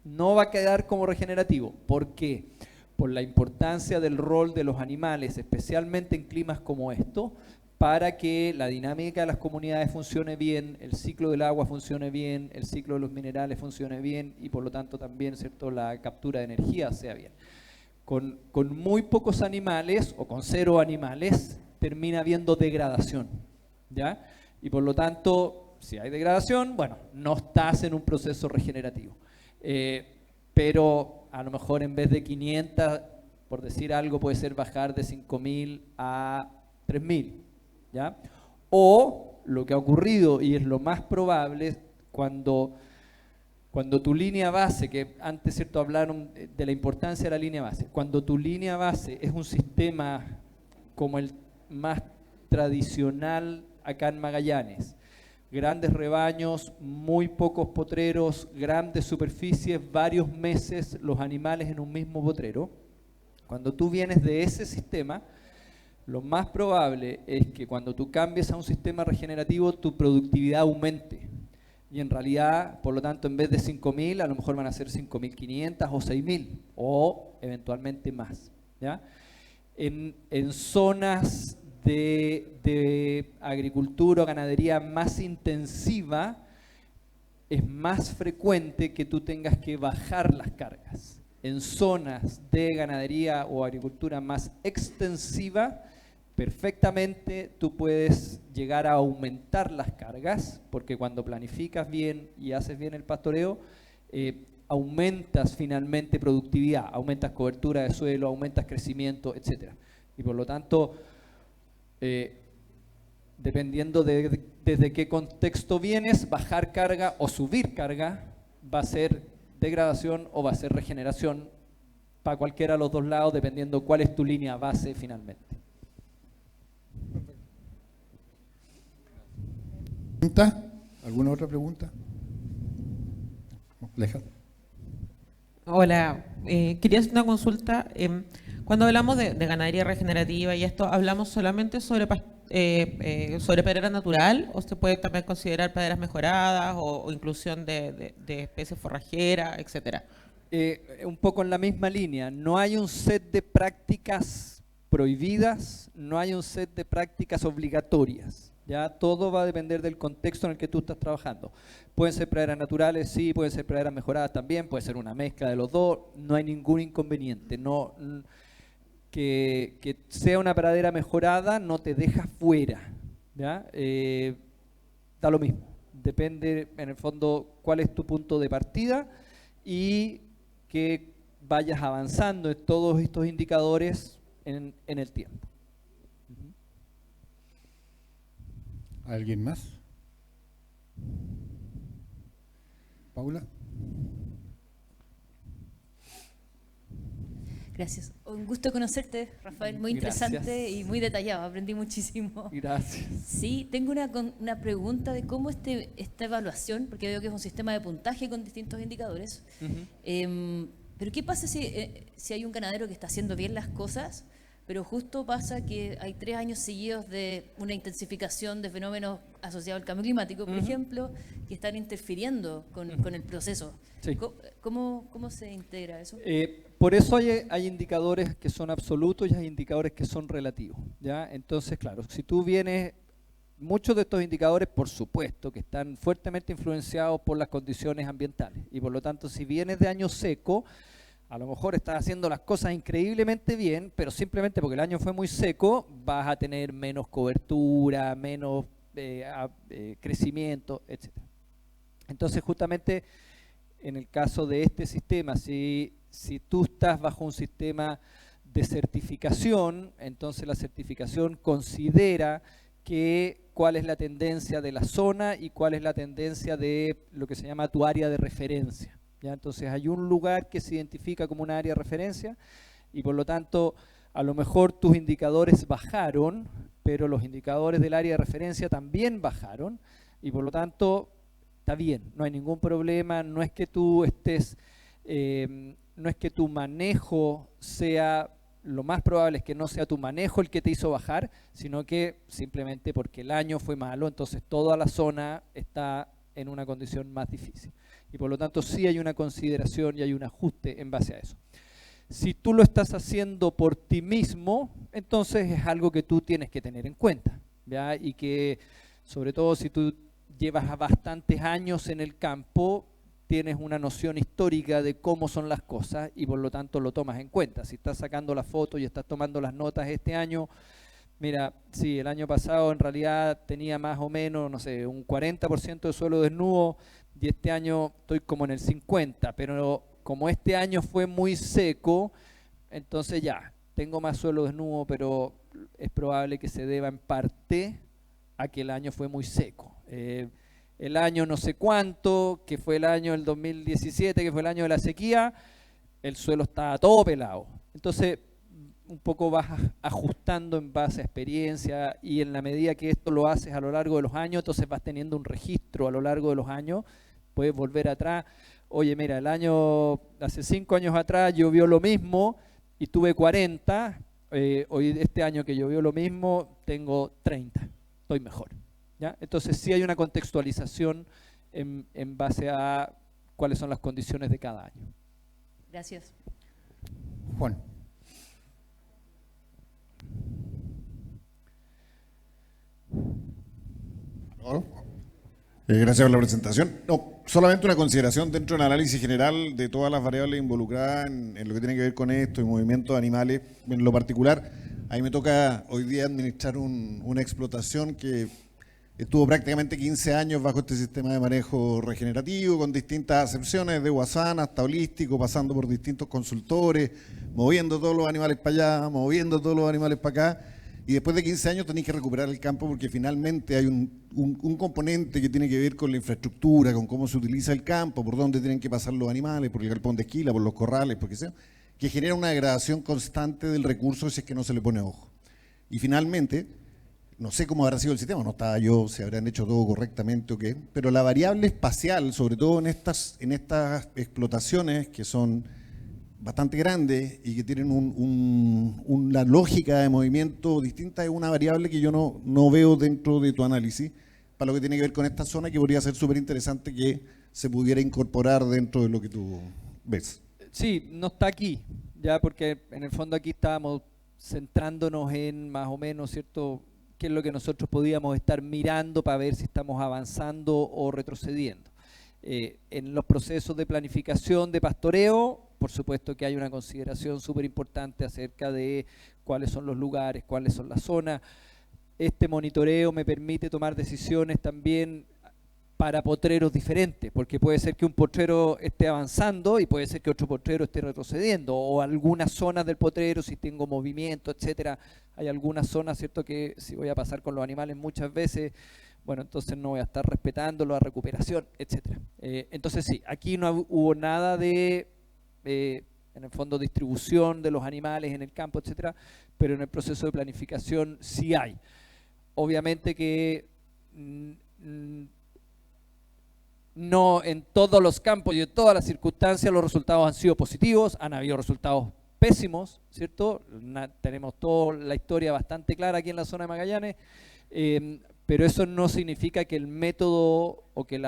no va a quedar como regenerativo. ¿Por qué? Por la importancia del rol de los animales, especialmente en climas como esto, para que la dinámica de las comunidades funcione bien, el ciclo del agua funcione bien, el ciclo de los minerales funcione bien y por lo tanto también, ¿cierto?, la captura de energía sea bien. Con muy pocos animales o con 0 animales termina habiendo degradación, ¿ya? Y por lo tanto, si hay degradación, bueno, no estás en un proceso regenerativo. Pero a lo mejor en vez de 500, por decir algo, puede ser bajar de 5.000 a 3.000, ¿ya? O lo que ha ocurrido, y es lo más probable, cuando tu línea base, que antes, ¿cierto?, hablaron de la importancia de la línea base, cuando tu línea base es un sistema como el más tradicional acá en Magallanes, grandes rebaños, muy pocos potreros, grandes superficies, varios meses los animales en un mismo potrero. Cuando tú vienes de ese sistema, lo más probable es que cuando tú cambies a un sistema regenerativo, tu productividad aumente. Y en realidad, por lo tanto, en vez de 5.000, a lo mejor van a ser 5.500 o 6.000, o eventualmente más, ¿ya? En zonas de agricultura o ganadería más intensiva, es más frecuente que tú tengas que bajar las cargas. En zonas de ganadería o agricultura más extensiva, perfectamente tú puedes llegar a aumentar las cargas, porque cuando planificas bien y haces bien el pastoreo, aumentas finalmente productividad, aumentas cobertura de suelo, aumentas crecimiento, etc. Y por lo tanto, dependiendo desde qué contexto vienes, bajar carga o subir carga va a ser degradación o va a ser regeneración para cualquiera de los dos lados, dependiendo cuál es tu línea base finalmente. ¿Pregunta? ¿Alguna otra pregunta? Leja. Hola, quería hacer una consulta. Cuando hablamos de ganadería regenerativa y esto, ¿hablamos solamente sobre pradera natural o se puede también considerar praderas mejoradas o inclusión de especies forrajeras, etcétera? Un poco en la misma línea, no hay un set de prácticas prohibidas, no hay un set de prácticas obligatorias. Ya todo va a depender del contexto en el que tú estás trabajando. Pueden ser praderas naturales, sí, pueden ser praderas mejoradas también, puede ser una mezcla de los dos, no hay ningún inconveniente. Que sea una pradera mejorada no te deja fuera, ¿ya? Da lo mismo, depende en el fondo cuál es tu punto de partida y que vayas avanzando en todos estos indicadores en el tiempo. ¿Alguien más? Paula. Gracias. Un gusto conocerte, Rafael. Muy Gracias. interesante y muy detallado. Aprendí muchísimo. Gracias. Sí, tengo una pregunta de cómo esta evaluación, porque veo que es un sistema de puntaje con distintos indicadores. Pero ¿qué pasa si hay un ganadero que está haciendo bien las cosas, pero justo pasa que hay 3 años seguidos de una intensificación de fenómenos asociados al cambio climático, por ejemplo, que están interfiriendo con el proceso? Sí. ¿Cómo se integra eso? Por eso hay indicadores que son absolutos y hay indicadores que son relativos, ¿ya? Entonces, claro, si tú vienes, muchos de estos indicadores, por supuesto, que están fuertemente influenciados por las condiciones ambientales. Y por lo tanto, si vienes de año seco, a lo mejor estás haciendo las cosas increíblemente bien, pero simplemente porque el año fue muy seco, vas a tener menos cobertura, menos crecimiento, etc. Entonces, justamente, en el caso de este sistema, si tú estás bajo un sistema de certificación, entonces la certificación considera cuál es la tendencia de la zona y cuál es la tendencia de lo que se llama tu área de referencia. ¿Ya? Entonces hay un lugar que se identifica como una área de referencia y por lo tanto a lo mejor tus indicadores bajaron, pero los indicadores del área de referencia también bajaron y por lo tanto está bien, no hay ningún problema, no es que tú no es que tu manejo sea, lo más probable es que no sea tu manejo el que te hizo bajar, sino que simplemente porque el año fue malo, entonces toda la zona está en una condición más difícil. Y por lo tanto sí hay una consideración y hay un ajuste en base a eso. Si tú lo estás haciendo por ti mismo, entonces es algo que tú tienes que tener en cuenta, ¿ya? Y que sobre todo si tú llevas bastantes años en el campo, tienes una noción histórica de cómo son las cosas y por lo tanto lo tomas en cuenta. Si estás sacando las fotos y estás tomando las notas este año, mira, sí, el año pasado en realidad tenía más o menos, no sé, un 40% de suelo desnudo y este año estoy como en el 50%, pero como este año fue muy seco, entonces ya, tengo más suelo desnudo, pero es probable que se deba en parte a que el año fue muy seco. El año no sé cuánto, que fue el año del 2017, que fue el año de la sequía, el suelo estaba todo pelado. Entonces, un poco vas ajustando en base a experiencia y en la medida que esto lo haces a lo largo de los años, entonces vas teniendo un registro a lo largo de los años, puedes volver atrás. Oye, mira, hace 5 años atrás llovió lo mismo y tuve 40, hoy este año que llovió lo mismo tengo 30, estoy mejor. ¿Ya? Entonces sí hay una contextualización en base a cuáles son las condiciones de cada año. Gracias. Juan. Gracias por la presentación. No, solamente una consideración dentro del análisis general de todas las variables involucradas en lo que tiene que ver con esto y movimientos de animales. En lo particular, a mí me toca hoy día administrar una explotación que Estuvo prácticamente 15 años bajo este sistema de manejo regenerativo, con distintas acepciones, de Guasana hasta holístico, pasando por distintos consultores, moviendo todos los animales para allá, moviendo todos los animales para acá. Y después de 15 años tenéis que recuperar el campo porque finalmente hay un componente que tiene que ver con la infraestructura, con cómo se utiliza el campo, por dónde tienen que pasar los animales, por el galpón de esquila, por los corrales, por qué sea, que genera una degradación constante del recurso si es que no se le pone ojo. Y finalmente, no sé cómo habrá sido el sistema, no estaba yo, si habrán hecho todo correctamente o qué, pero la variable espacial, sobre todo en estas explotaciones que son bastante grandes y que tienen una lógica de movimiento distinta, es una variable que yo no veo dentro de tu análisis, para lo que tiene que ver con esta zona, que podría ser súper interesante que se pudiera incorporar dentro de lo que tú ves. Sí, no está aquí, ya, porque en el fondo aquí estábamos centrándonos en más o menos, ¿cierto?, qué es lo que nosotros podíamos estar mirando para ver si estamos avanzando o retrocediendo. En los procesos de planificación de pastoreo, por supuesto que hay una consideración súper importante acerca de cuáles son los lugares, cuáles son las zonas. Este monitoreo me permite tomar decisiones también para potreros diferentes, porque puede ser que un potrero esté avanzando y puede ser que otro potrero esté retrocediendo, o algunas zonas del potrero, si tengo movimiento, etcétera. Hay algunas zonas, ¿cierto?, que si voy a pasar con los animales muchas veces, bueno, entonces no voy a estar respetando la recuperación, etcétera. Entonces sí, aquí no hubo nada de, en el fondo, distribución de los animales en el campo, etcétera, pero en el proceso de planificación sí hay. Obviamente que no en todos los campos y en todas las circunstancias los resultados han sido positivos, han habido resultados pésimos, ¿cierto? Tenemos toda la historia bastante clara aquí en la zona de Magallanes, pero eso no significa que el método o que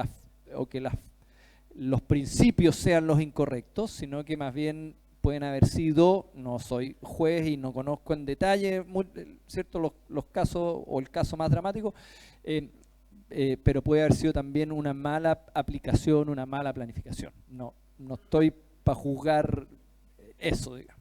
los principios sean los incorrectos, sino que más bien pueden haber sido, no soy juez y no conozco en detalle, ¿cierto?, los casos o el caso más dramático, pero puede haber sido también una mala aplicación, una mala planificación. No estoy para juzgar eso, digamos.